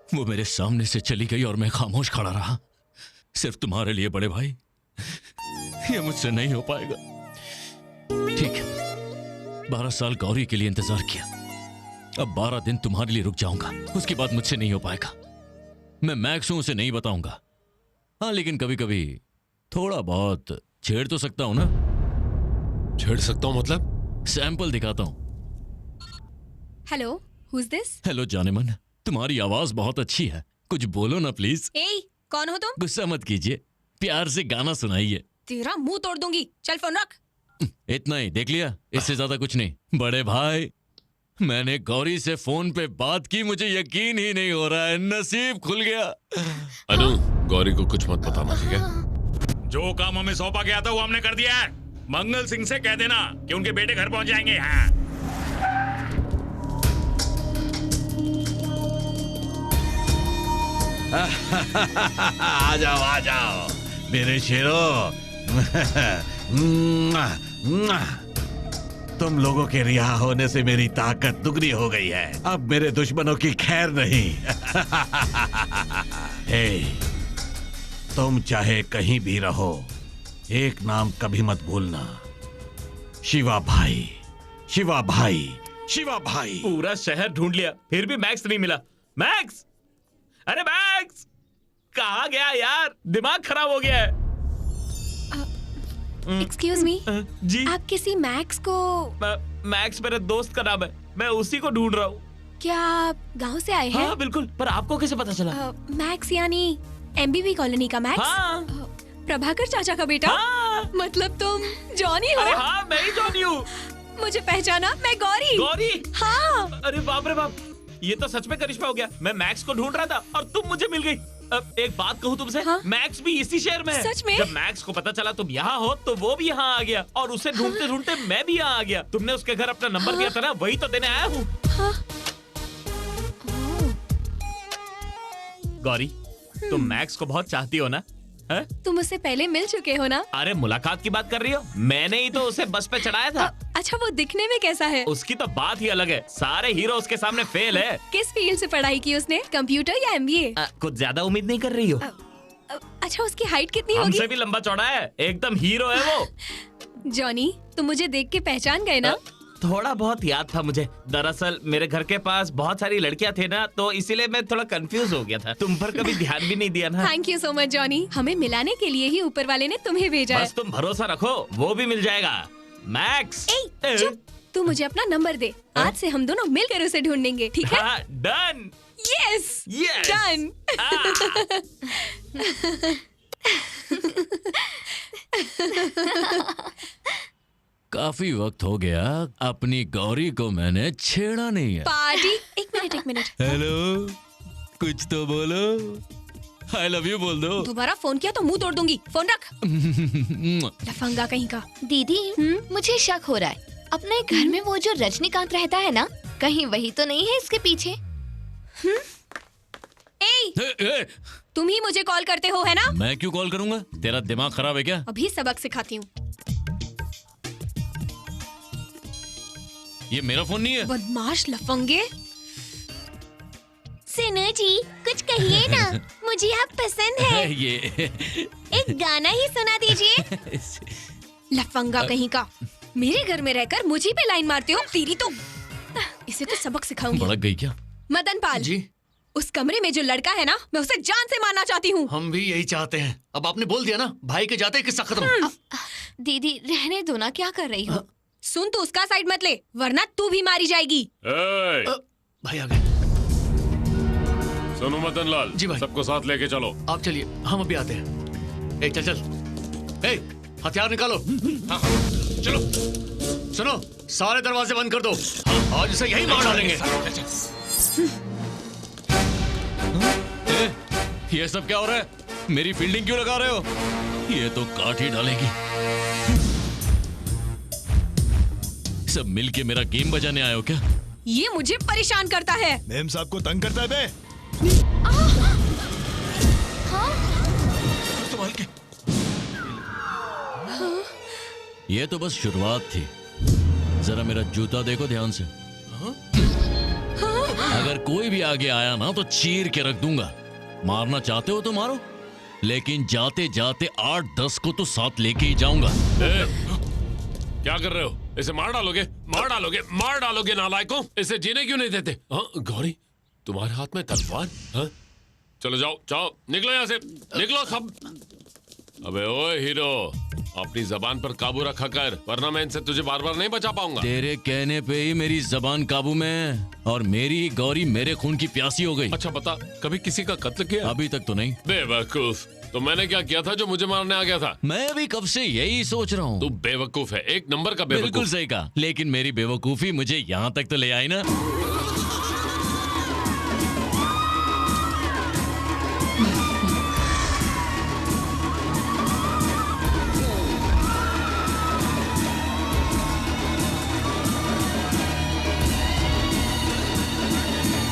वो मेरे सामने से चली गई और मैं खामोश खड़ा रहा, सिर्फ तुम्हारे लिए बड़े भाई। ये मुझसे नहीं हो पाएगा। ठीक है, 12 साल गौरी के लिए इंतजार किया, अब 12 दिन तुम्हारे लिए रुक जाऊंगा। उसके बाद मुझसे नहीं हो पाएगा। मैं मैक्स हूं, उसे नहीं बताऊंगा। हाँ, लेकिन कभी कभी थोड़ा बहुत छेड़ तो सकता हूं ना। छेड़ सकता हूं मतलब? सैंपल दिखाता हूं। Hello, who is this? Hello जाने मन, तुम्हारी आवाज बहुत अच्छी है, कुछ बोलो ना प्लीज। ए, कौन हो तुम? गुस्सा मत कीजिए, प्यार से गाना सुनाइए। तेरा मुंह तोड़ दूंगी, चल फोन रख। इतना ही, देख लिया, इससे ज्यादा कुछ नहीं। बड़े भाई, मैंने गौरी से फोन पे बात की, मुझे यकीन ही नहीं हो रहा है, नसीब खुल गया। अनु, गौरी को कुछ मत बताना, ठीक है? जो काम हमें सौंपा गया था वो हमने कर दिया है। मंगल सिंह से कह देना कि उनके बेटे घर पहुंच जाएंगे। हाँ। आ जाओ आ जाओ मेरे शेरों। तुम लोगों के रिहा होने से मेरी ताकत दुगनी हो गई है। अब मेरे दुश्मनों की खैर नहीं। हे, तुम चाहे कहीं भी रहो, एक नाम कभी मत भूलना, शिवा भाई, शिवा भाई, शिवा भाई। पूरा शहर ढूंढ लिया, फिर भी मैक्स नहीं मिला। मैक्स, अरे मैक्स कहाँ गया यार? दिमाग खराब हो गया है। एक्सक्यूज मी, जी आप किसी मैक्स को? मैक्स मेरे दोस्त का नाम है, मैं उसी को ढूंढ रहा हूँ। क्या आप गांव से आए हैं? हाँ बिल्कुल, पर आपको कैसे पता चला? मैक्स यानी एमबीवी कॉलोनी का मैक्स? हाँ। प्रभाकर चाचा का बेटा? हाँ। मतलब तुम जॉनी हो? अरे हाँ, मैं ही जॉनी हूँ। मुझे पहचाना? मैं गौरी। गौरी? हाँ। अरे बाप रे बाप, ये तो सच में करिश्मा हो गया। मैं मैक्स को ढूंढ रहा था और तुम मुझे मिल गई। अब एक बात कहूँ तुमसे, हाँ? मैक्स भी इसी शहर में है। सच में? जब मैक्स को पता चला तुम यहाँ हो तो वो भी यहाँ आ गया और उसे ढूंढते ढूंढते मैं भी यहाँ आ गया। तुमने उसके घर अपना नंबर दिया था ना, वही तो देने आया हूँ। गौरी, तुम मैक्स को बहुत चाहती हो ना? है? तुम उससे पहले मिल चुके हो ना? अरे मुलाकात की बात कर रही हो? मैंने ही तो उसे बस पे चढ़ाया था। अच्छा, वो दिखने में कैसा है? उसकी तो बात ही अलग है, सारे हीरो उसके सामने फेल है। किस फील्ड से पढ़ाई की उसने? कंप्यूटर या MBA? कुछ ज्यादा उम्मीद नहीं कर रही हो? अच्छा, उसकी हाइट कितनी होगी? हमसे भी लंबा चौड़ा है, एकदम हीरो है वो। जॉनी, तुम मुझे देख के पहचान गए ना? थोड़ा बहुत याद था मुझे। दरअसल मेरे घर के पास बहुत सारी लड़कियां थे ना, तो इसीलिए मैं थोड़ा कंफ्यूज हो गया था। तुम पर कभी ध्यान भी नहीं दिया ना। Thank you so much Johnny, हमें मिलाने के लिए ही ऊपर वाले ने तुम्हें भेजा है। बस तुम भरोसा रखो, वो भी मिल जाएगा। मैक्स, चुप, तू मुझे अपना नंबर दे। आज से हम दोनों मिलकर उसे ढूंढेंगे, ठीक है? डन। Yes, yes, done. काफी वक्त हो गया, अपनी गौरी को मैंने छेड़ा नहीं है। पार्टी। एक मिनट। हेलो, कुछ तो बोलो। आई लव यू बोल दो। दोबारा फोन किया तो मुंह तोड़ दूंगी। फोन रख। लफंगा कहीं का। दीदी, मुझे शक हो रहा है। अपने घर में वो जो रजनीकांत रहता है ना, कहीं वही तो नहीं है इसके पीछे? तुम ही मुझे कॉल करते हो, है ना? मैं क्यों कॉल करूंगा? तेरा दिमाग खराब है क्या? अभी सबक सिखाती हूँ। ये मेरा फोन नहीं है। बदमाश लफंगे। सुनो जी, कुछ कहिए ना, मुझे आप पसंद है। ये एक गाना ही सुना दीजिए। लफंगा कहीं का, मेरे घर में रहकर मुझे पे लाइन मारते हो। तेरी तो, इसे तो सबक सिखाऊंगी। भड़क गई क्या? मदन पाल जी, उस कमरे में जो लड़का है ना, मैं उसे जान से मारना चाहती हूँ। हम भी यही चाहते हैं। अब आपने बोल दिया ना, भाई के जाते ही किस्सा खत्म। दीदी रहने दो ना, क्या कर रही हो? सुन, तो उसका साइड मत ले, वरना तू भी मारी जाएगी। भाई आ गए। सुनो मदन लाल जी भाई, सबको साथ लेके चलो। आप चलिए, हम अभी आते हैं। ए, चल। ए, हथियार निकालो। हाँ, चलो। सुनो, सारे दरवाजे बंद कर दो। आज इसे यही मार डालेंगे। ये सब क्या हो रहा है? मेरी फील्डिंग क्यों लगा रहे हो? ये तो काट ही डालेगी। सब मिलके मेरा गेम बजाने आए हो क्या? ये मुझे परेशान करता है। मेम साहब को तंग करता है बे। संभाल के। ये तो बस शुरुआत थी। जरा मेरा जूता देखो ध्यान से। अगर कोई भी आगे आया ना तो चीर के रख दूंगा। मारना चाहते हो तो मारो, लेकिन जाते जाते 8-10 को तो साथ लेके ही जाऊंगा। क्या कर रहे हो? इसे मार डालोगे नालायकों। इसे जीने क्यों नहीं देते? हाँ गौरी, तुम्हारे हाथ में तलवार? हाँ? चलो जाओ, निकलो यहाँ से, निकलो सब। अबे ओए हीरो, अपनी जबान पर काबू रखा कर, वरना मैं इनसे तुझे बार बार नहीं बचा पाऊंगा। तेरे कहने पे ही मेरी जबान काबू में है और मेरी गौरी मेरे खून की प्यासी हो गई। अच्छा बता, कभी किसी का कत्ल किया? अभी तक तो नहीं। बेवकूफ, तो मैंने क्या किया था जो मुझे मारने आ गया था? मैं भी कब से यही सोच रहा हूँ। तू बेवकूफ है, एक नंबर का बेवकूफ। बिल्कुल सही कहा, लेकिन मेरी बेवकूफी मुझे यहाँ तक तो ले आई ना।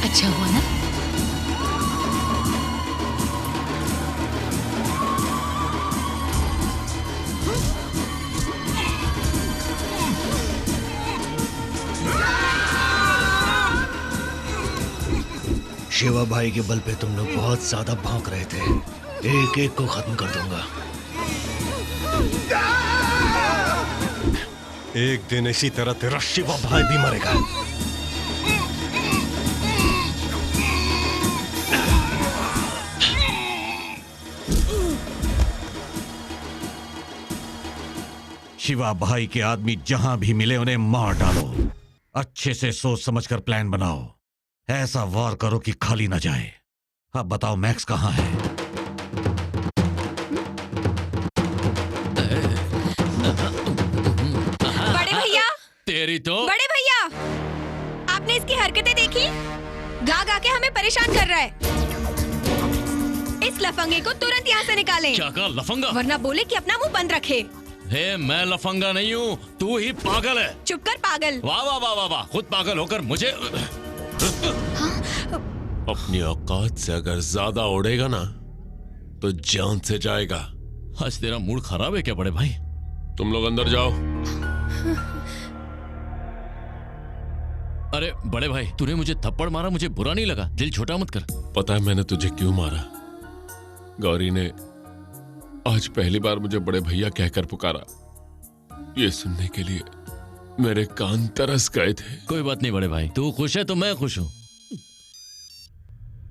अच्छा हुआ ना? शिवा भाई के बल पे तुम लोग बहुत ज्यादा भौंक रहे थे। एक एक को खत्म कर दूंगा। एक दिन इसी तरह तेरा शिवा भाई भी मरेगा। शिवा भाई के आदमी जहां भी मिले उन्हें मार डालो। अच्छे से सोच समझकर प्लान बनाओ। ऐसा वार करो कि खाली ना जाए। अब बताओ मैक्स कहाँ है? बड़े भैया, तेरी करी तो? बड़े भैया, आपने इसकी हरकतें देखी? गा गा के हमें परेशान कर रहा है। इस लफंगे को तुरंत यहाँ से निकालें। क्या कहा लफंगा? वरना बोले कि अपना मुंह बंद रखे। हे, मैं लफंगा नहीं हूँ, तू ही पागल है। चुप कर पागल। वाह वाह वाह वाह वाह, खुद पागल होकर मुझे अपनी औकात से अगर ज्यादा उड़ेगा ना तो जान से जाएगा। आज तेरा मूड खराब है क्या बड़े भाई? तुम लोग अंदर जाओ। अरे बड़े भाई, तूने मुझे थप्पड़ मारा, मुझे बुरा नहीं लगा, दिल छोटा मत कर। पता है मैंने तुझे क्यों मारा? गौरी ने आज पहली बार मुझे बड़े भैया कहकर पुकारा। ये सुनने के लिए मेरे कान तरस गए थे। कोई बात नहीं बड़े भाई, तू खुश है तो मैं खुश हूँ।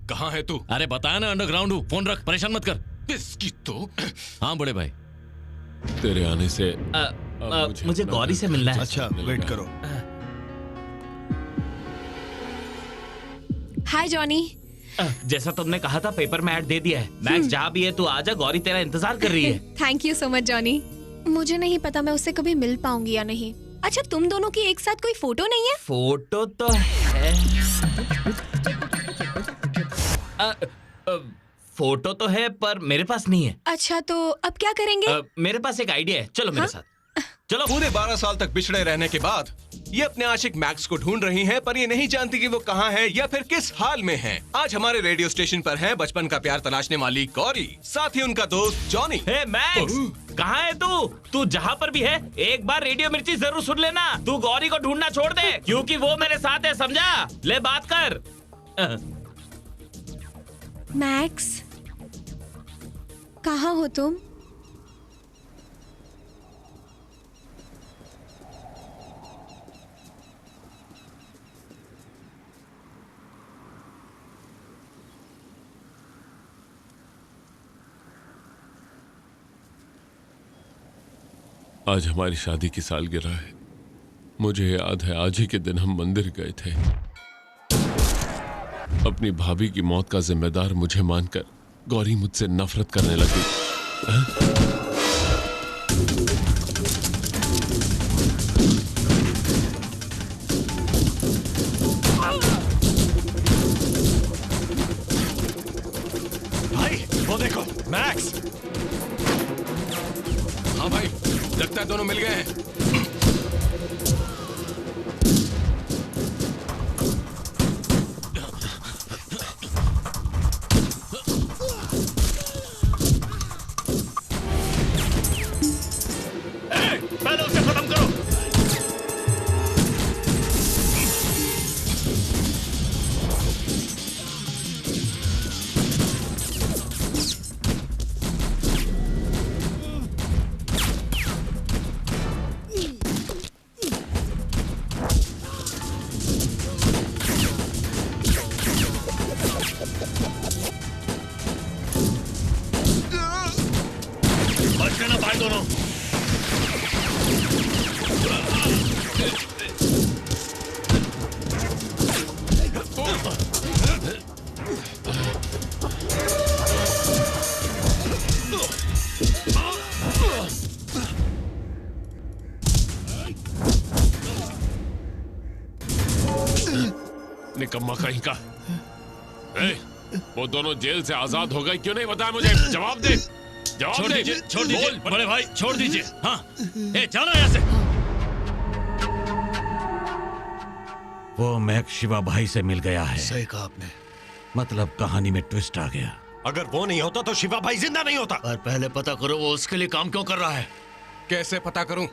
कहाँ है तू? अरे बताया ना, अंडरग्राउंड हूँ। फोन रख, परेशान मत कर। इसकी तो। हाँ बड़े भाई, तेरे आने से मुझे गौरी से मिलना है। अच्छा, वेट करो। हाय जॉनी। जैसा तुमने कहा था पेपर में ऐड दे दिया है। मैक्स जहाँ भी है तू आजा, गौरी तेरा इंतजार कर रही है। Thank you so much Johnny. मुझे नहीं पता मैं उससे कभी मिल पाऊंगी या नहीं। अच्छा, तुम दोनों की एक साथ कोई फोटो नहीं है? फोटो तो है। फोटो तो है पर मेरे पास नहीं है। अच्छा, तो अब क्या करेंगे? मेरे पास एक आइडिया है, चलो मेरे साथ। चलो। पूरे 12 साल तक बिछड़े रहने के बाद ये अपने आशिक मैक्स को ढूंढ रही हैं, पर ये नहीं जानती कि वो कहाँ है या फिर किस हाल में है। आज हमारे रेडियो स्टेशन पर है बचपन का प्यार तलाशने वाली गौरी, साथ ही उनका दोस्त जॉनी। हे मैक्स, कहाँ है तू? तू जहाँ पर भी है एक बार रेडियो मिर्ची जरूर सुन लेना। तू गौरी को ढूंढना छोड़ दे, क्योंकि वो मेरे साथ है, समझा? ले बात कर। मैक्स, कहाँ हो तुम? आज हमारी शादी की सालगिरह है। मुझे याद है आज ही के दिन हम मंदिर गए थे। अपनी भाभी की मौत का जिम्मेदार मुझे मानकर गौरी मुझसे नफरत करने लगी। भाई वो देखो मैक्स। हाँ भाई, लगता है दोनों मिल गए हैं। पहले उसे खत्म करो। बच गए ना भाई दोनों। निकम्मा कहीं का। वो दोनों जेल से आजाद हो गए, क्यों नहीं बताया मुझे? जवाब दे, जवाब छोड़ दे। दीजिए, छोड़ दीजिए बड़े भाई, छोड़ दीजिए। हाँ, ए चलो यहाँ से। वो मैक्स शिवा भाई से मिल गया है। सही कहा आपने। मतलब कहानी में ट्विस्ट आ गया। अगर वो नहीं होता तो शिवा भाई जिंदा नहीं होता। पर पहले पता करो वो उसके लिए काम क्यों कर रहा है। कैसे पता करूं?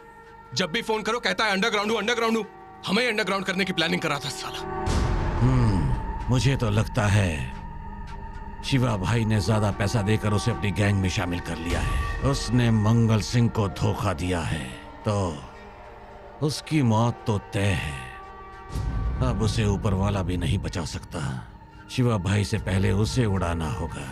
जब भी फोन करो कहता है अंडरग्राउंड हूं, अंडरग्राउंड हूं। हमें अंडरग्राउंड करने की प्लानिंग कर रहा था साला। मुझे तो लगता है शिवा भाई ने ज्यादा पैसा देकर उसे अपनी गैंग में शामिल कर लिया है। उसने मंगल सिंह को धोखा दिया है, तो उसकी मौत तो तय है। अब उसे ऊपर वाला भी नहीं बचा सकता। शिवा भाई से पहले उसे उड़ाना होगा।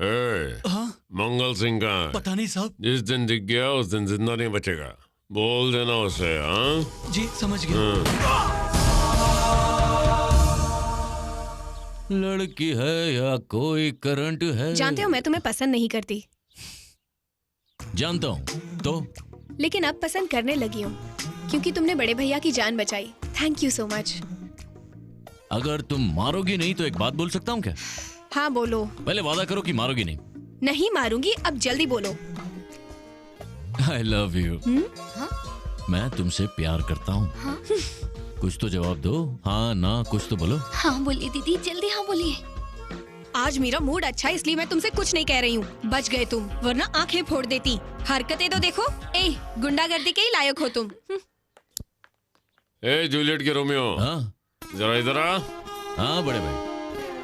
मंगल सिंह कहाँ है? पता नहीं साहब। जिस दिन दिख गया उस दिन जिंदा नहीं बचेगा। बोल देना उसे। हाँ जी समझ गया। लड़की है या कोई करंट है? जानते हो मैं तुम्हें पसंद नहीं करती। जानता हूँ तो। लेकिन अब पसंद करने लगी हूँ क्योंकि तुमने बड़े भैया की जान बचाई। Thank you so much. अगर तुम मारोगी नहीं तो एक बात बोल सकता हूँ क्या? हाँ बोलो। पहले वादा करो कि मारोगी नहीं। नहीं मारूंगी, अब जल्दी बोलो। I love you। मैं तुमसे प्यार करता हूँ। कुछ तो जवाब दो, हाँ ना कुछ तो बोलो। हाँ बोलिए दीदी, जल्दी हाँ बोलिए। आज मेरा मूड अच्छा है इसलिए मैं तुमसे कुछ नहीं कह रही हूँ। बच गए तुम, वरना आंखें फोड़ देती। हरकतें तो देखो। ए, गुंडागर्दी के ही लायक हो तुम। ए जूलियट के रोमियो। हाँ जरा इधर आ। हाँ बड़े भाई।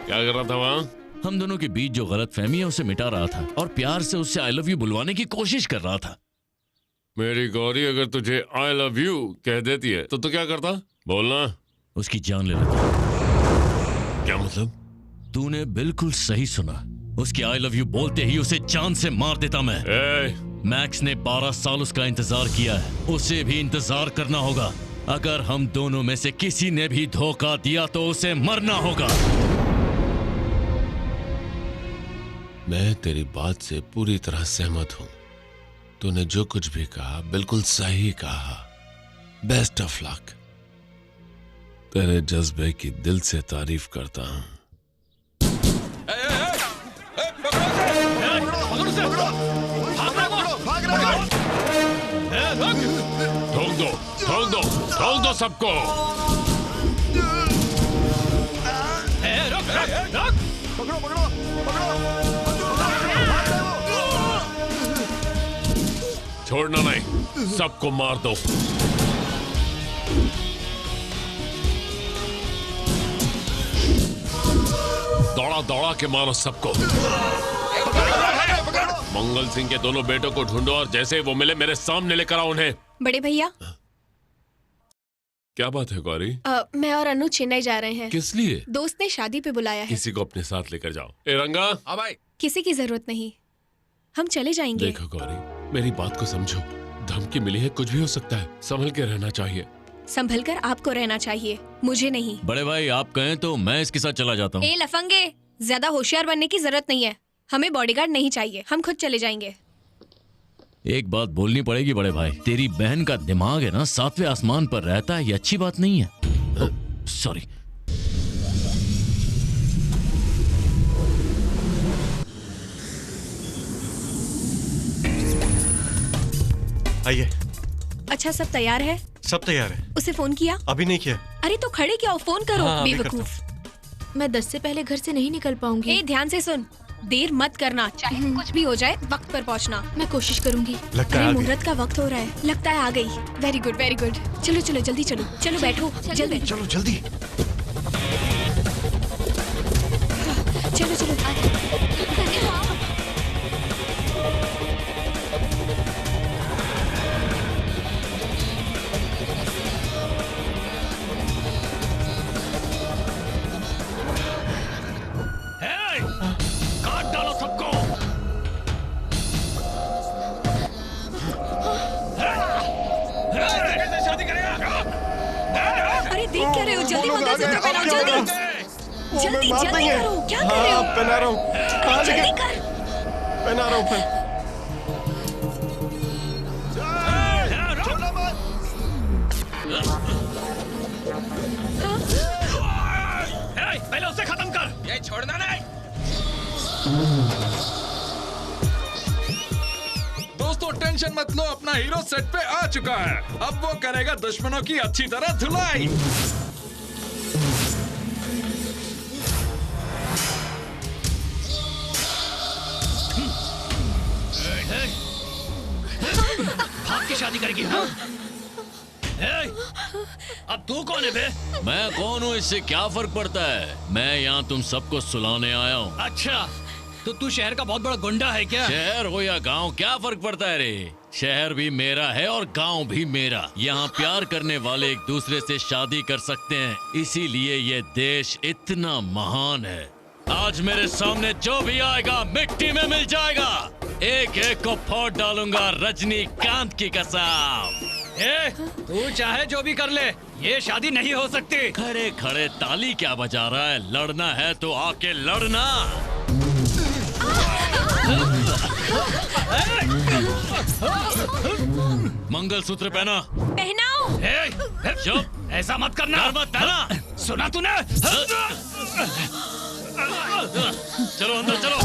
क्या कर रहा था वहाँ? हम दोनों के बीच जो गलत फहमी है उसे मिटा रहा था और प्यार से उससे आई लव यू बुलवाने की कोशिश कर रहा था। मेरी गौरी अगर तुझे आई लव यू कह देती है तो तू क्या करता? बोलना। उसकी जान ले लेता। क्या मतलब? तूने बिल्कुल सही सुना। उसकी आई लव यू बोलते ही उसे जान से मार देता मैं। मैक्स ने 12 साल उसका इंतजार किया है, उसे भी इंतजार करना होगा। अगर हम दोनों में से किसी ने भी धोखा दिया तो उसे मरना होगा। मैं तेरी बात से पूरी तरह सहमत हूं। तूने जो कुछ भी कहा बिल्कुल सही कहा। Best of luck. तेरे जज्बे की दिल से तारीफ करता हूं। ठोक दो सबको। छोड़ना नहीं, सबको मार दो। दौड़ा दौड़ा के मारो सबको। मंगल सिंह के दोनों बेटों को ढूंढो और जैसे वो मिले मेरे सामने लेकर आओ उन्हें। बड़े भैया। क्या बात है गौरी? मैं और अनु चेन्नई जा रहे हैं। किस लिए? दोस्त ने शादी पे बुलाया है। किसी को अपने साथ लेकर जाओ। ए रंगा। हाँ भाई। किसी की जरूरत नहीं, हम चले जाएंगे। देखो गौरी, मेरी बात को समझो। धमकी मिली है, कुछ भी हो सकता है। संभल के रहना चाहिए। संभल कर आपको रहना चाहिए, मुझे नहीं। बड़े भाई आप कहें तो मैं इसके साथ चला जाता हूँ। ए लफंगे, ज्यादा होशियार बनने की जरूरत नहीं है। हमें बॉडीगार्ड नहीं चाहिए, हम खुद चले जाएंगे। एक बात बोलनी पड़ेगी बड़े भाई, तेरी बहन का दिमाग है ना 7वें आसमान पर रहता है, ये अच्छी बात नहीं है। सॉरी। आइए। अच्छा सब तैयार है? सब तैयार है। उसे फोन किया? अभी नहीं किया। अरे तो खड़े क्या हो, फोन करो। हाँ, बेवकूफ। मैं 10 से पहले घर से नहीं निकल पाऊंगी। ए ध्यान से सुन, देर मत करना, चाहे कुछ भी हो जाए वक्त पर पहुंचना। मैं कोशिश करूंगी। लगता है मुहूर्त का वक्त हो रहा है। लगता है आ गई। Very good very good. चलो चलो जल्दी चलो। चलो बैठो जल्दी। चलो जल्दी। चलो चलो। काट डालो सबको। कैसे शादी करेगा? अरे देख क्या रहे हो, जल्दी मंगलसूत्र पहनाओ, जल्दी जल्दी जल्दी करो। क्या कर रहे हो? पहना रहा हूँ। जल्दी कर। पहना रहा हूँ। पहले उसे खत्म कर। ये छोड़ना नहीं। दोस्तों टेंशन मत लो, अपना हीरो सेट पे आ चुका है। अब वो करेगा दुश्मनों की अच्छी तरह धुलाई। भाग के शादी करेगी? हाँ? अब तू कौन है बे? मैं कौन हूँ इससे क्या फर्क पड़ता है? मैं यहाँ तुम सबको सुलाने आया हूँ। अच्छा तो तू शहर का बहुत बड़ा गुंडा है क्या? शहर हो या गांव क्या फर्क पड़ता है रे? शहर भी मेरा है और गांव भी मेरा। यहाँ प्यार करने वाले एक दूसरे से शादी कर सकते हैं, इसीलिए ये देश इतना महान है। आज मेरे सामने जो भी आएगा मिट्टी में मिल जाएगा। एक एक को फोड़ डालूंगा रजनीकांत की कसम। तू चाहे जो भी कर ले, ये शादी नहीं हो सकती। खड़े खड़े ताली क्या बजा रहा है? लड़ना है तो आके लड़ना। मंगलसूत्र पहना। पहनाओ। चुप, ऐसा मत करना। मत पहना। सुना तूने? चलो अंदर चलो।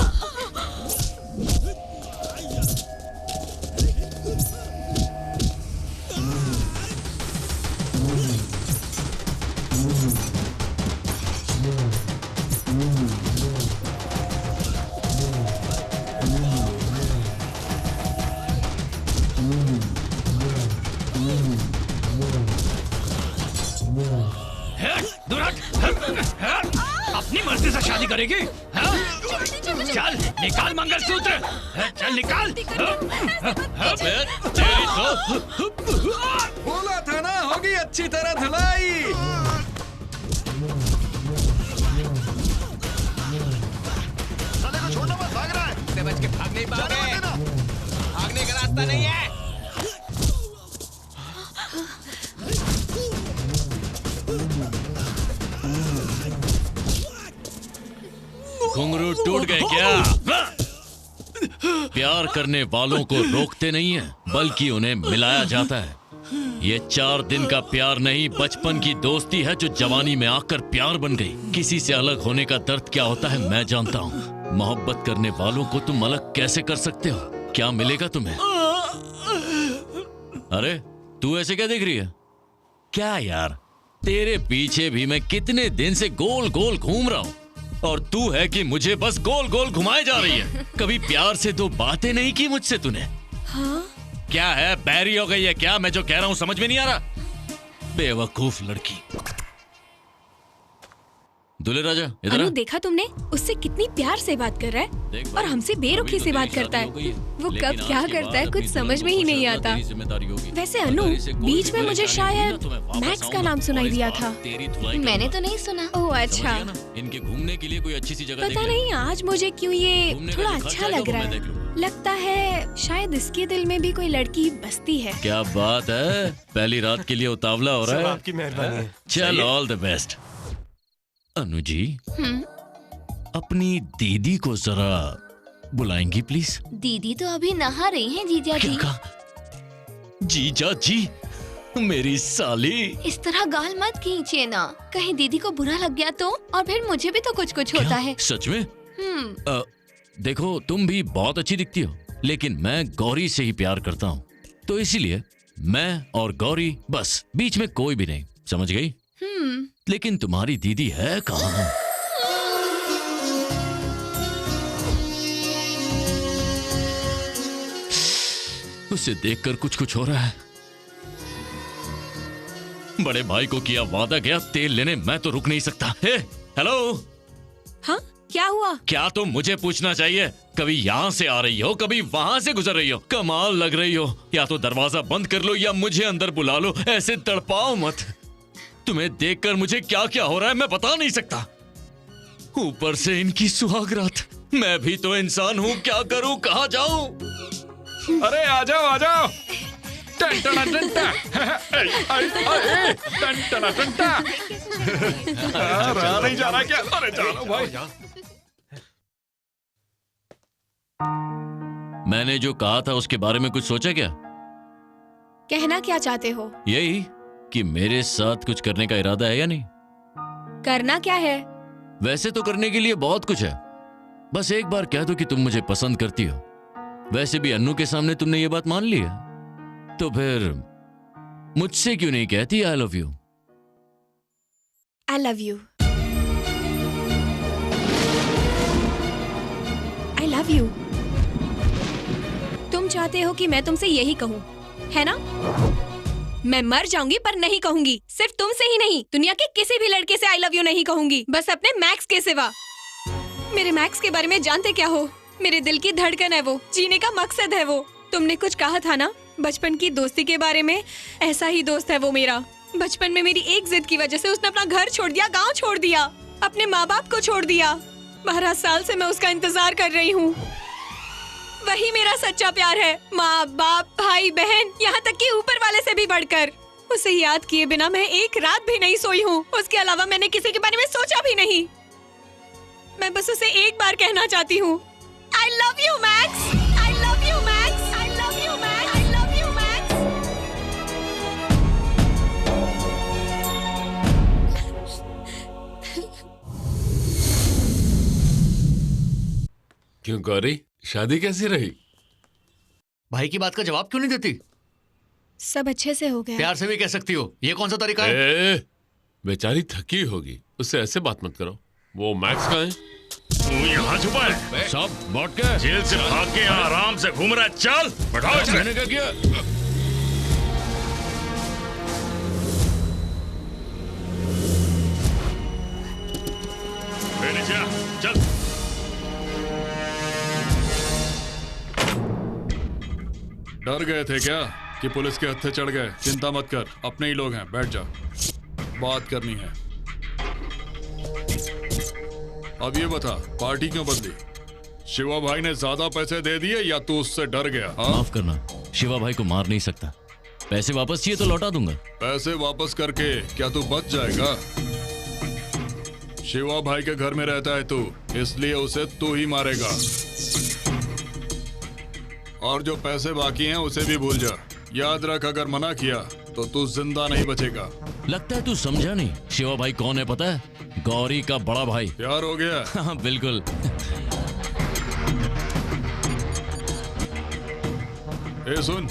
अपनी मर्जी से शादी करेगी? चल निकाल मंगलसूत्र। चल निकाल। बोला था ना, होगी अच्छी तरह धुलाई। साले को छोड़ना मत, भाग रहा है। से बच के भाग नहीं पाओगे। भागने का रास्ता नहीं है। घुंघरू टूट गए क्या? प्यार करने वालों को रोकते नहीं है, बल्कि उन्हें मिलाया जाता है। ये 4 दिन का प्यार नहीं, बचपन की दोस्ती है जो जवानी में आकर प्यार बन गई। किसी से अलग होने का दर्द क्या होता है मैं जानता हूँ। मोहब्बत करने वालों को तुम अलग कैसे कर सकते हो? क्या मिलेगा तुम्हें? अरे तू ऐसे क्या देख रही है? क्या यार, तेरे पीछे भी मैं कितने दिन से गोल गोल घूम रहा हूँ और तू है कि मुझे बस गोल गोल घुमाए जा रही है। कभी प्यार से 2 बातें नहीं की मुझसे तूने? हाँ? क्या है, बैरी हो गई है क्या? मैं जो कह रहा हूँ समझ में नहीं आ रहा? बेवकूफ लड़की। दूल्हे राजा इधर आ। देखा तुमने? उससे कितनी प्यार से बात कर रहा है और हमसे बेरुखी से बात करता है। वो कब क्या करता है कुछ समझ में ही नहीं आता। वैसे अनु, बीच में मुझे शायद मैक्स का नाम सुनाई दिया था। मैंने तो नहीं सुना। ओह अच्छा। इनके घूमने के लिए कोई अच्छी सी जगह पता नहीं आज मुझे क्यों ये थोड़ा अच्छा लग रहा है। लगता है शायद इसके दिल में भी कोई लड़की बसती है। क्या बात है, पहली रात के लिए उतावला हो रहा है। आपकी मेहरबानी है। चल all the best. Anu ji, अपनी दीदी को जरा बुलाएंगी प्लीज? दीदी तो अभी नहा रही हैं जीजा जी। जीजा जी, मेरी साली। इस तरह गाल मत खींचिए ना, कहीं दीदी को बुरा लग गया तो, और फिर मुझे भी तो कुछ कुछ होता है। सच में? देखो तुम भी बहुत अच्छी दिखती हो, लेकिन मैं गौरी से ही प्यार करता हूँ, तो इसीलिए मैं और गौरी बस, बीच में कोई भी नहीं, समझ गई? लेकिन तुम्हारी दीदी है कहाँ? उसे देखकर कुछ कुछ हो रहा है। बड़े भाई को किया वादा गया तेल लेने, मैं तो रुक नहीं सकता। हेलो। हाँ क्या हुआ? क्या तो मुझे पूछना चाहिए? कभी यहाँ से आ रही हो, कभी वहाँ से गुजर रही हो, कमाल लग रही हो। या तो दरवाजा बंद कर लो या मुझे अंदर बुला लो, ऐसे तड़पाओ मत। तुम्हें देखकर मुझे क्या क्या हो रहा है मैं बता नहीं सकता। ऊपर से इनकी सुहागरात, मैं भी तो इंसान हूँ, क्या करूँ, कहाँ जाऊँ? अरे आ जाओ आ जाओ। टन टना टन टा। टन टना टन टा। रहा नहीं जा रहा क्या? अरे चलो भाई। मैंने जो कहा था उसके बारे में कुछ सोचा क्या? कहना क्या चाहते हो? यही कि मेरे साथ कुछ करने का इरादा है या नहीं? करना क्या है? वैसे तो करने के लिए बहुत कुछ है, बस एक बार कह दो कि तुम मुझे पसंद करती हो। वैसे भी अन्नू के सामने तुमने ये बात मान ली है, तो फिर मुझसे क्यों नहीं कहती I love you? I love you. I love you. तुम चाहते हो कि मैं तुमसे यही कहूँ, है ना? मैं मर जाऊंगी पर नहीं कहूंगी। सिर्फ तुमसे ही नहीं, दुनिया के किसी भी लड़के से आई लव यू नहीं कहूंगी, बस अपने मैक्स के सिवा। मेरे मैक्स के बारे में जानते क्या हो? मेरे दिल की धड़कन है वो, जीने का मकसद है वो। तुमने कुछ कहा था ना बचपन की दोस्ती के बारे में, ऐसा ही दोस्त है वो मेरा। बचपन में मेरी एक जिद की वजह से उसने अपना घर छोड़ दिया, गांव छोड़ दिया, अपने माँ बाप को छोड़ दिया, 12 साल से मैं उसका इंतजार कर रही हूँ। वही मेरा सच्चा प्यार है, माँ बाप भाई बहन, यहाँ तक कि ऊपर वाले से भी बढ़कर। उसे याद किए बिना मैं एक रात भी नहीं सोई हूँ। उसके अलावा मैंने किसी के बारे में सोचा भी नहीं। मैं बस उसे एक बार कहना चाहती हूँ, I love you max, I love you max, I love you max, I love you max. क्यों गौरी, शादी कैसी रही? भाई की बात का जवाब क्यों नहीं देती? सब अच्छे से हो गया। प्यार से भी कह सकती हो, ये कौन सा तरीका है? बेचारी थकी होगी, उससे ऐसे बात मत करो। वो मैक्स का है। तू यहाँ छुपा है? सब बॉट के जेल से भाग के यहाँ आराम से घूम रहा है। चल बैठाओ इसे। मैंने क्या किया? नीचे आ, चल। डर गए थे क्या कि पुलिस के हत्थे चढ़ गए? चिंता मत कर, अपने ही लोग हैं, बैठ जा, बात करनी है। अब ये बता, पार्टी क्यों बदली? शिवा भाई ने ज्यादा पैसे दे दिए या तू उससे डर गया? माफ करना, शिवा भाई को मार नहीं सकता। पैसे वापस चाहिए तो लौटा दूंगा। पैसे वापस करके क्या तू बच जाएगा? शिवा भाई के घर में रहता है तू, इसलिए उसे तू ही मारेगा। और जो पैसे बाकी हैं उसे भी भूल जा। याद रख, अगर मना किया तो तू जिंदा नहीं बचेगा। लगता है तू समझा नहीं। शिवा भाई कौन है पता है? गौरी का बड़ा भाई। प्यार हो गया? हाँ बिल्कुल। ए सुन,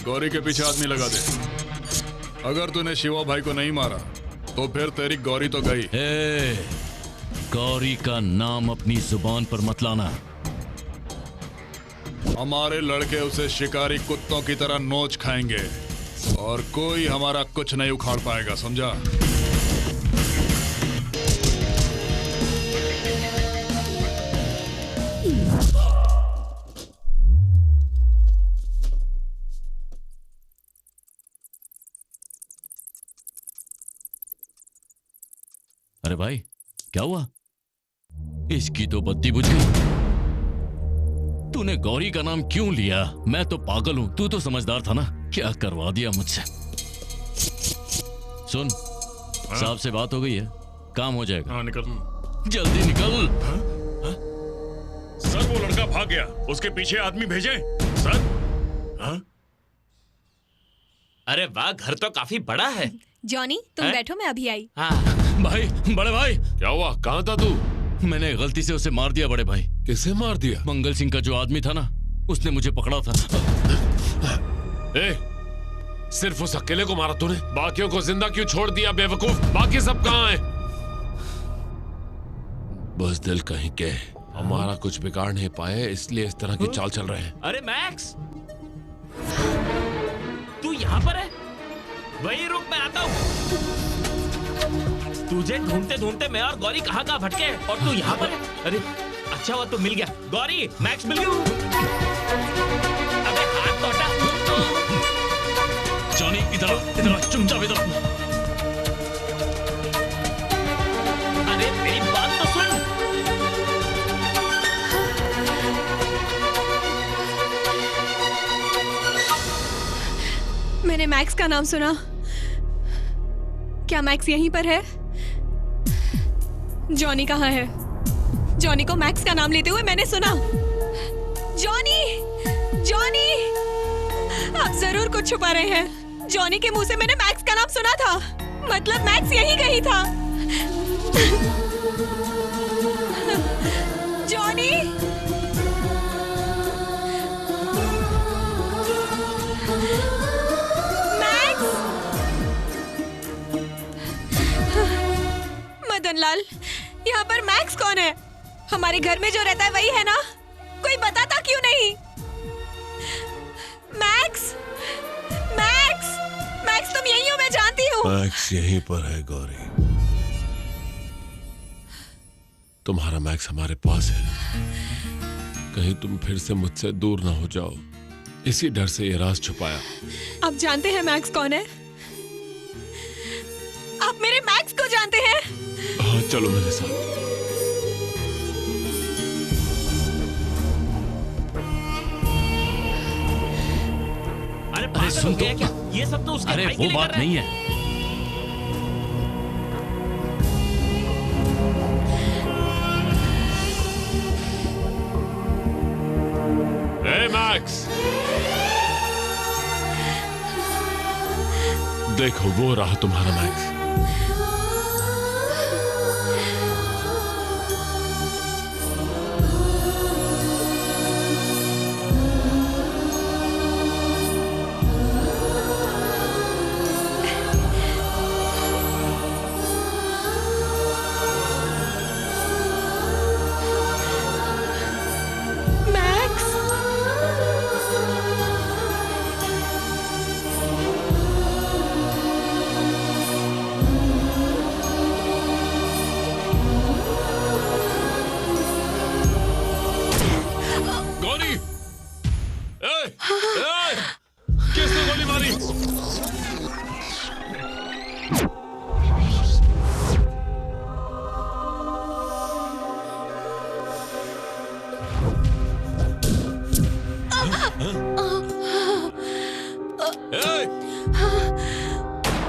गौरी के पीछे आदमी लगा दे। अगर तूने शिवा भाई को नहीं मारा तो फिर तेरी गौरी तो गई। गौरी का नाम अपनी जुबान पर मत लाना। हमारे लड़के उसे शिकारी कुत्तों की तरह नोच खाएंगे और कोई हमारा कुछ नहीं उखाड़ पाएगा, समझा? अरे भाई, क्या हुआ? इसकी तो बत्ती बुझ गई। तूने गौरी का नाम क्यों लिया? मैं तो पागल हूं, तू तो समझदार था ना। क्या करवा दिया मुझसे। सुन, साहब से बात हो गई है, काम हो जाएगा। हाँ, निकल जल्दी निकल। सर वो लड़का भाग गया, उसके पीछे आदमी भेजे सर। हाँ? अरे वाह, घर तो काफी बड़ा है। जॉनी तुम बैठो, मैं अभी आई। हाँ। भाई, बड़े भाई। क्या हुआ? कहाँ था तू? मैंने गलती से उसे मार दिया बड़े भाई। किसे मार दिया? मंगल सिंह का जो आदमी था ना, उसने मुझे पकड़ा था। सिर्फ उस अकेले को मारा तूने? बाकियों को जिंदा क्यों छोड़ दिया बेवकूफ? बाकी सब कहाँ हैं? बुज़दिल कहीं के, हमारा कुछ बिगाड़ नहीं पाए इसलिए इस तरह की चाल चल रहे हैं। अरे मैक्स, तू यहाँ पर है? वही रुक, मैं आता हूँ। तुझे ढूंढते ढूंढते मैं और गौरी कहाँ भटके और तू यहाँ पर है? अरे अच्छा हुआ तू मिल गया। गौरी, मैक्स मिल गया। अबे हाथ तो हटा। जॉनी इधर चुपचाप इधर। अरे मेरी बात तो सुन। मैंने मैक्स का नाम सुना। क्या मैक्स यहीं पर है? जॉनी कहाँ है? जॉनी को मैक्स का नाम लेते हुए मैंने सुना। जॉनी, जॉनी, आप जरूर कुछ छुपा रहे हैं। जॉनी के मुंह से मैंने मैक्स का नाम सुना था, मतलब मैक्स यहीं कहीं था। जॉनी, मैक्स, मदन लाल, यहाँ पर मैक्स कौन है? हमारे घर में जो रहता है वही है ना? कोई बताता क्यों नहीं? मैक्स, मैक्स, मैक्स तुम यहीं हो, मैं जानती हूँ। मैक्स यहीं पर है गौरी। तुम्हारा मैक्स हमारे पास है। कहीं तुम फिर से मुझसे दूर ना हो जाओ, इसी डर से ये राज छुपाया। आप जानते हैं मैक्स कौन है? आप मेरे मैक्स को जानते हैं? हाँ, चलो मेरे साथ। सुन तो। क्या ये सब तो उसके अरे भाई के वो लिए बात कर रहा नहीं है। ए मैक्स, देखो वो रहा तुम्हारा मैक्स। किसने गोली मारी?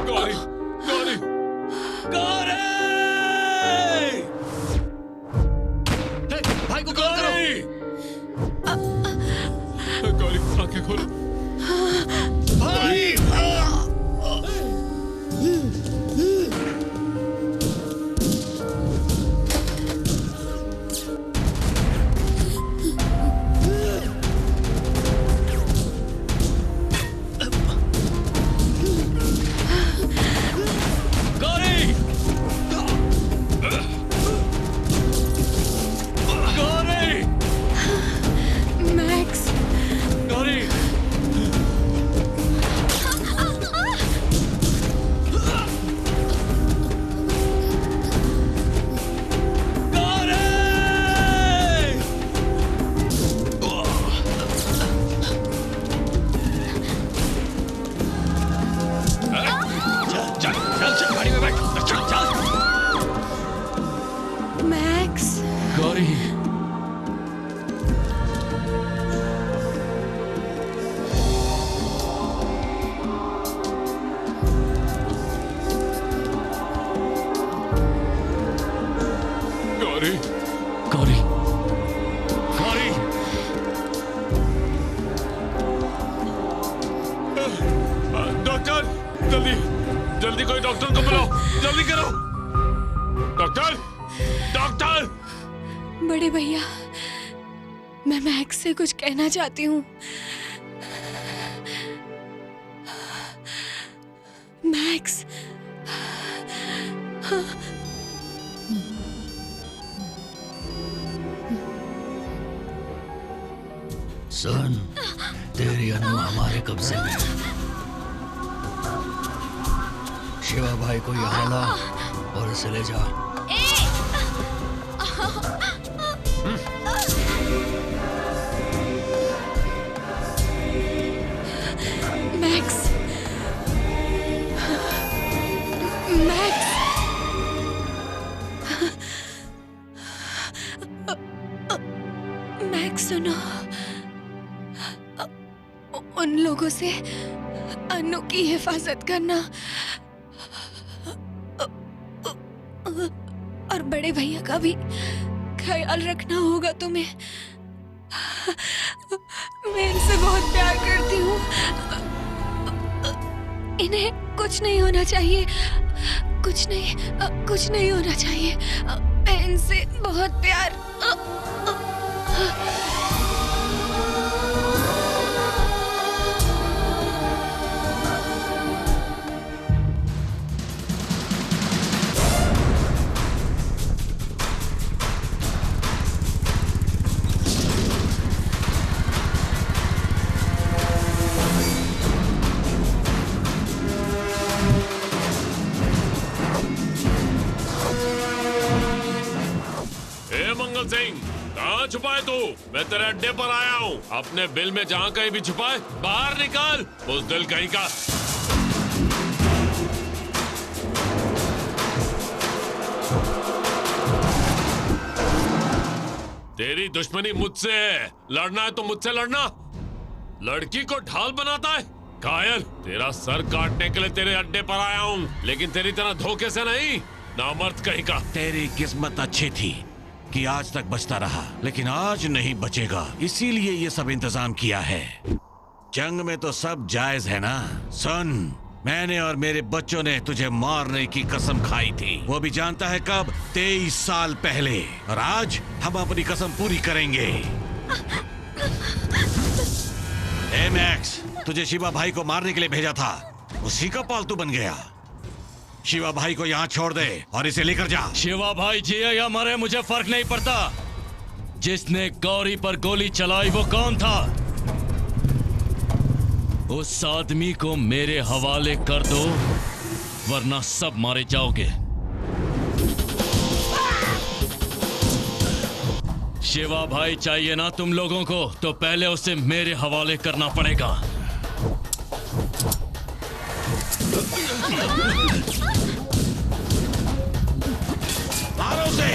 गौरी, गौरी, गौरी! भाई को कॉल करो। गौरी, आंखें खोलो। भाई! जल्दी कोई डॉक्टर को बुलाओ, जल्दी करो। Doctor, doctor! बड़े भैया, मैं मैक्स से कुछ कहना चाहती हूँ। मैक्स, सन, तेरी अनु हमारे कब्जे में। शिवा भाई को यहाँ ला और इसे ले जा। मैक्स, मैक्स, मैक्स सुनो, उन लोगों से अनु की हिफाजत करना और बड़े भैया का भी ख्याल रखना होगा तुम्हें। मैं इनसे बहुत प्यार करती हूँ। इन्हें कुछ नहीं होना चाहिए, कुछ नहीं होना चाहिए। मैं इनसे बहुत प्यार। मंगल सिंह, कहाँ छुपा है तू? मैं तेरे अड्डे पर आया हूँ। अपने बिल में जहाँ कहीं भी छुपाए, बाहर निकाल। उस दिल कहीं का। तेरी दुश्मनी मुझसे है। लड़ना है तो मुझसे लड़ना। लड़की को ढाल बनाता है। कायल, तेरा सर काटने के लिए तेरे अड्डे पर आया हूँ, लेकिन तेरी तरह धोखे से नहीं। नामर्द कहीं का। तेरी किस्मत अच्छी थी कि आज तक बचता रहा, लेकिन आज नहीं बचेगा, इसीलिए ये सब इंतजाम किया है। जंग में तो सब जायज है ना। सुन, मैंने और मेरे बच्चों ने तुझे मारने की कसम खाई थी, वो भी जानता है कब? 23 साल पहले। और आज हम अपनी कसम पूरी करेंगे। ए मैक्स, तुझे शिवा भाई को मारने के लिए भेजा था, उसी का पालतू बन गया। शिवा भाई को यहाँ छोड़ दे और इसे लेकर जा। शिवा भाई जिए या मरे मुझे फर्क नहीं पड़ता। जिसने गौरी पर गोली चलाई वो कौन था? उस आदमी को मेरे हवाले कर दो, वरना सब मारे जाओगे। शिवा भाई चाहिए ना तुम लोगों को, तो पहले उसे मेरे हवाले करना पड़ेगा। मारो उसे।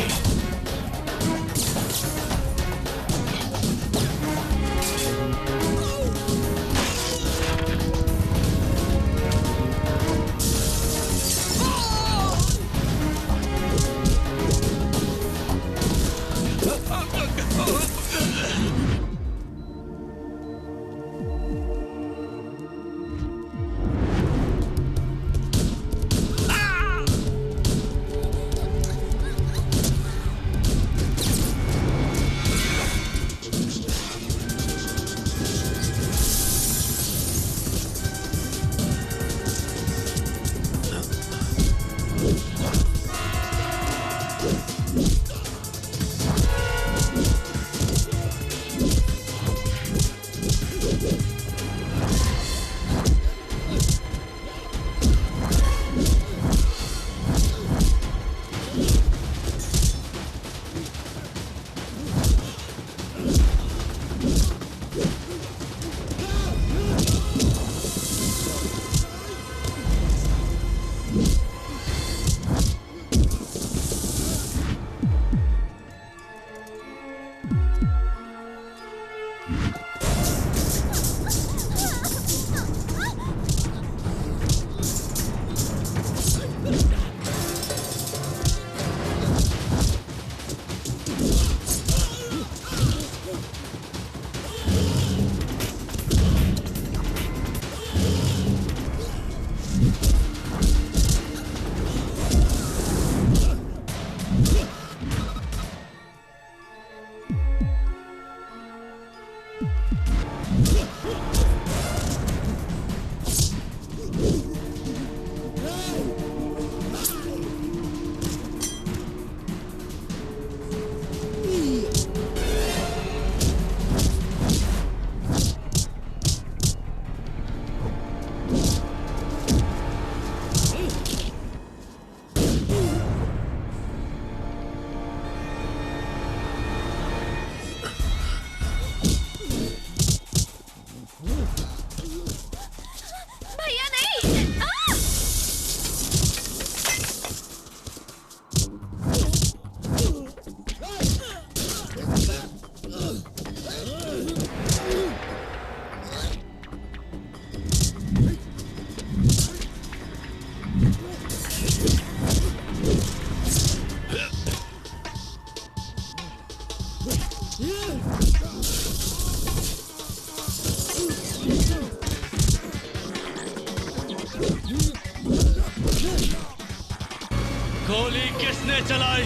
गोली किसने चलाई?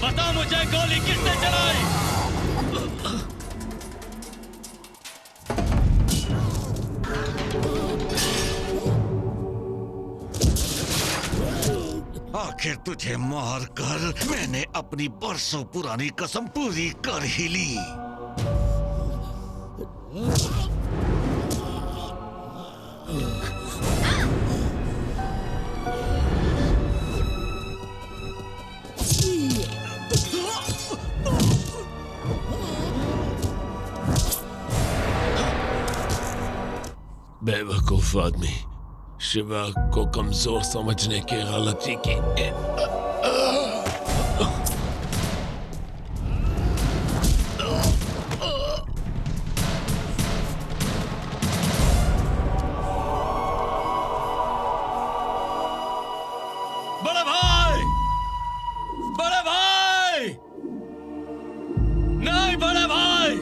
बता मुझे, गोली किसने चलाई? आखिर तुझे मार कर मैंने अपनी बरसों पुरानी कसम पूरी कर ही ली। बेवकूफ आदमी, शिवा को कमजोर समझने की गलती की। नहीं बड़े भाई,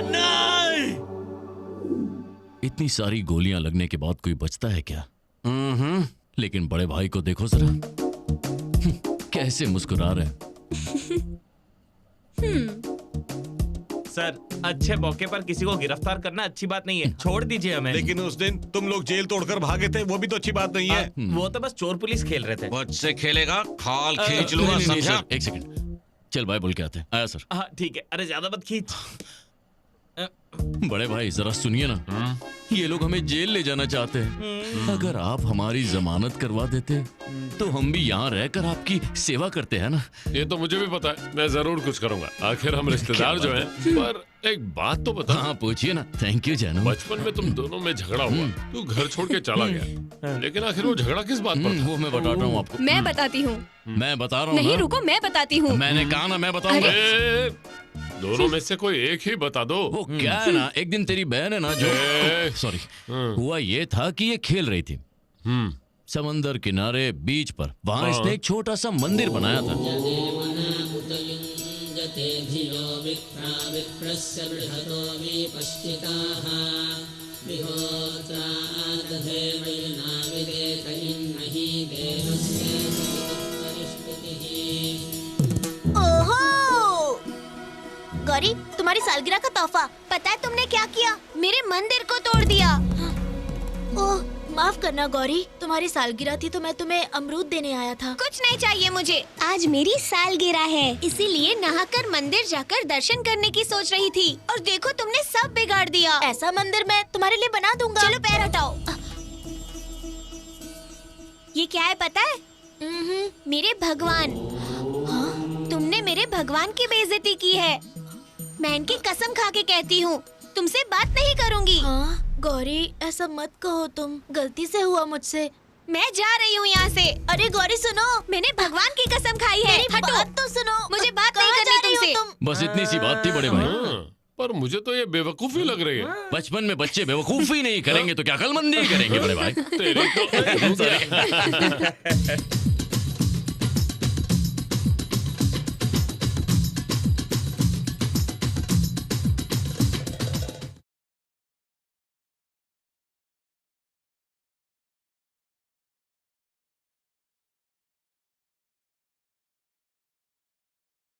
नहीं। इतनी सारी गोलियां लगने के बाद कोई बचता है क्या? लेकिन बड़े भाई को देखो जरा, कैसे मुस्कुरा रहे हैं। सर, अच्छे मौके पर किसी को गिरफ्तार करना अच्छी बात नहीं है, छोड़ दीजिए हमें। लेकिन उस दिन तुम लोग जेल तोड़कर भागे थे, वो भी तो अच्छी बात नहीं है। वो तो बस चोर पुलिस खेल रहे थे। मुझसे खेलेगा, खाल खींच लूंगा, समझा? एक सेकंड, चल भाई बोल के आते हैं। आया सर। हाँ ठीक है, अरे ज्यादा मत खींच। बड़े भाई जरा सुनिए ना, ये लोग हमें जेल ले जाना चाहते हैं। अगर आप हमारी जमानत करवा देते तो हम भी यहाँ रहकर आपकी सेवा करते हैं ना। ये तो मुझे भी पता है, मैं जरूर कुछ करूंगा, आखिर हम रिश्तेदार जो हैं। पर एक बात तो बता। हाँ पूछिए ना। थैंक यू जानू। बचपन में तुम दोनों में झगड़ा हुआ, तू घर छोड़ के चला गया, लेकिन आखिर वो झगड़ा किस बात पर था? वो मैं बताता हूँ आपको। मैं बताती हूँ। मैं बता रहा हूँ। नहीं रुको, मैं बताती हूँ। मैंने कहा ना मैं बताऊंगा। दोनों में से कोई एक ही बता दो। वो क्या है ना, एक दिन तेरी बहन है ना जो, सॉरी, हुआ ये था कि ये खेल रही थी समंदर किनारे बीच पर। वहाँ इसने एक छोटा सा मंदिर बनाया था। गौरी, तुम्हारी सालगिरह का तोहफा। पता है तुमने क्या किया? मेरे मंदिर को तोड़ दिया। ओह, माफ करना गौरी, तुम्हारी सालगिरह थी तो मैं तुम्हें अमरूद देने आया था। कुछ नहीं चाहिए मुझे। आज मेरी सालगिरह है, इसीलिए नहाकर मंदिर जाकर दर्शन करने की सोच रही थी, और देखो तुमने सब बिगाड़ दिया। ऐसा मंदिर मैं तुम्हारे लिए बना दूंगा। चलो पैर हटाओ। ये क्या है पता है? मेरे भगवान। तुमने मेरे भगवान की बेइज्जती की है। मैं इनकी कसम खा के कहती हूँ, तुमसे बात नहीं करूँगी। गौरी, ऐसा मत कहो, तुम गलती से हुआ मुझसे। मैं जा रही हूँ यहाँ से। अरे गौरी सुनो, मैंने भगवान की कसम खाई है। मेरी बात तो सुनो। मुझे बात नहीं करनी तुमसे। बस इतनी सी बात थी बड़े भाई। पर मुझे तो ये बेवकूफी लग रही है। बचपन में बच्चे बेवकूफी नहीं करेंगे तो क्या अक्लमंदी करेंगे बड़े भाई। तेरी तो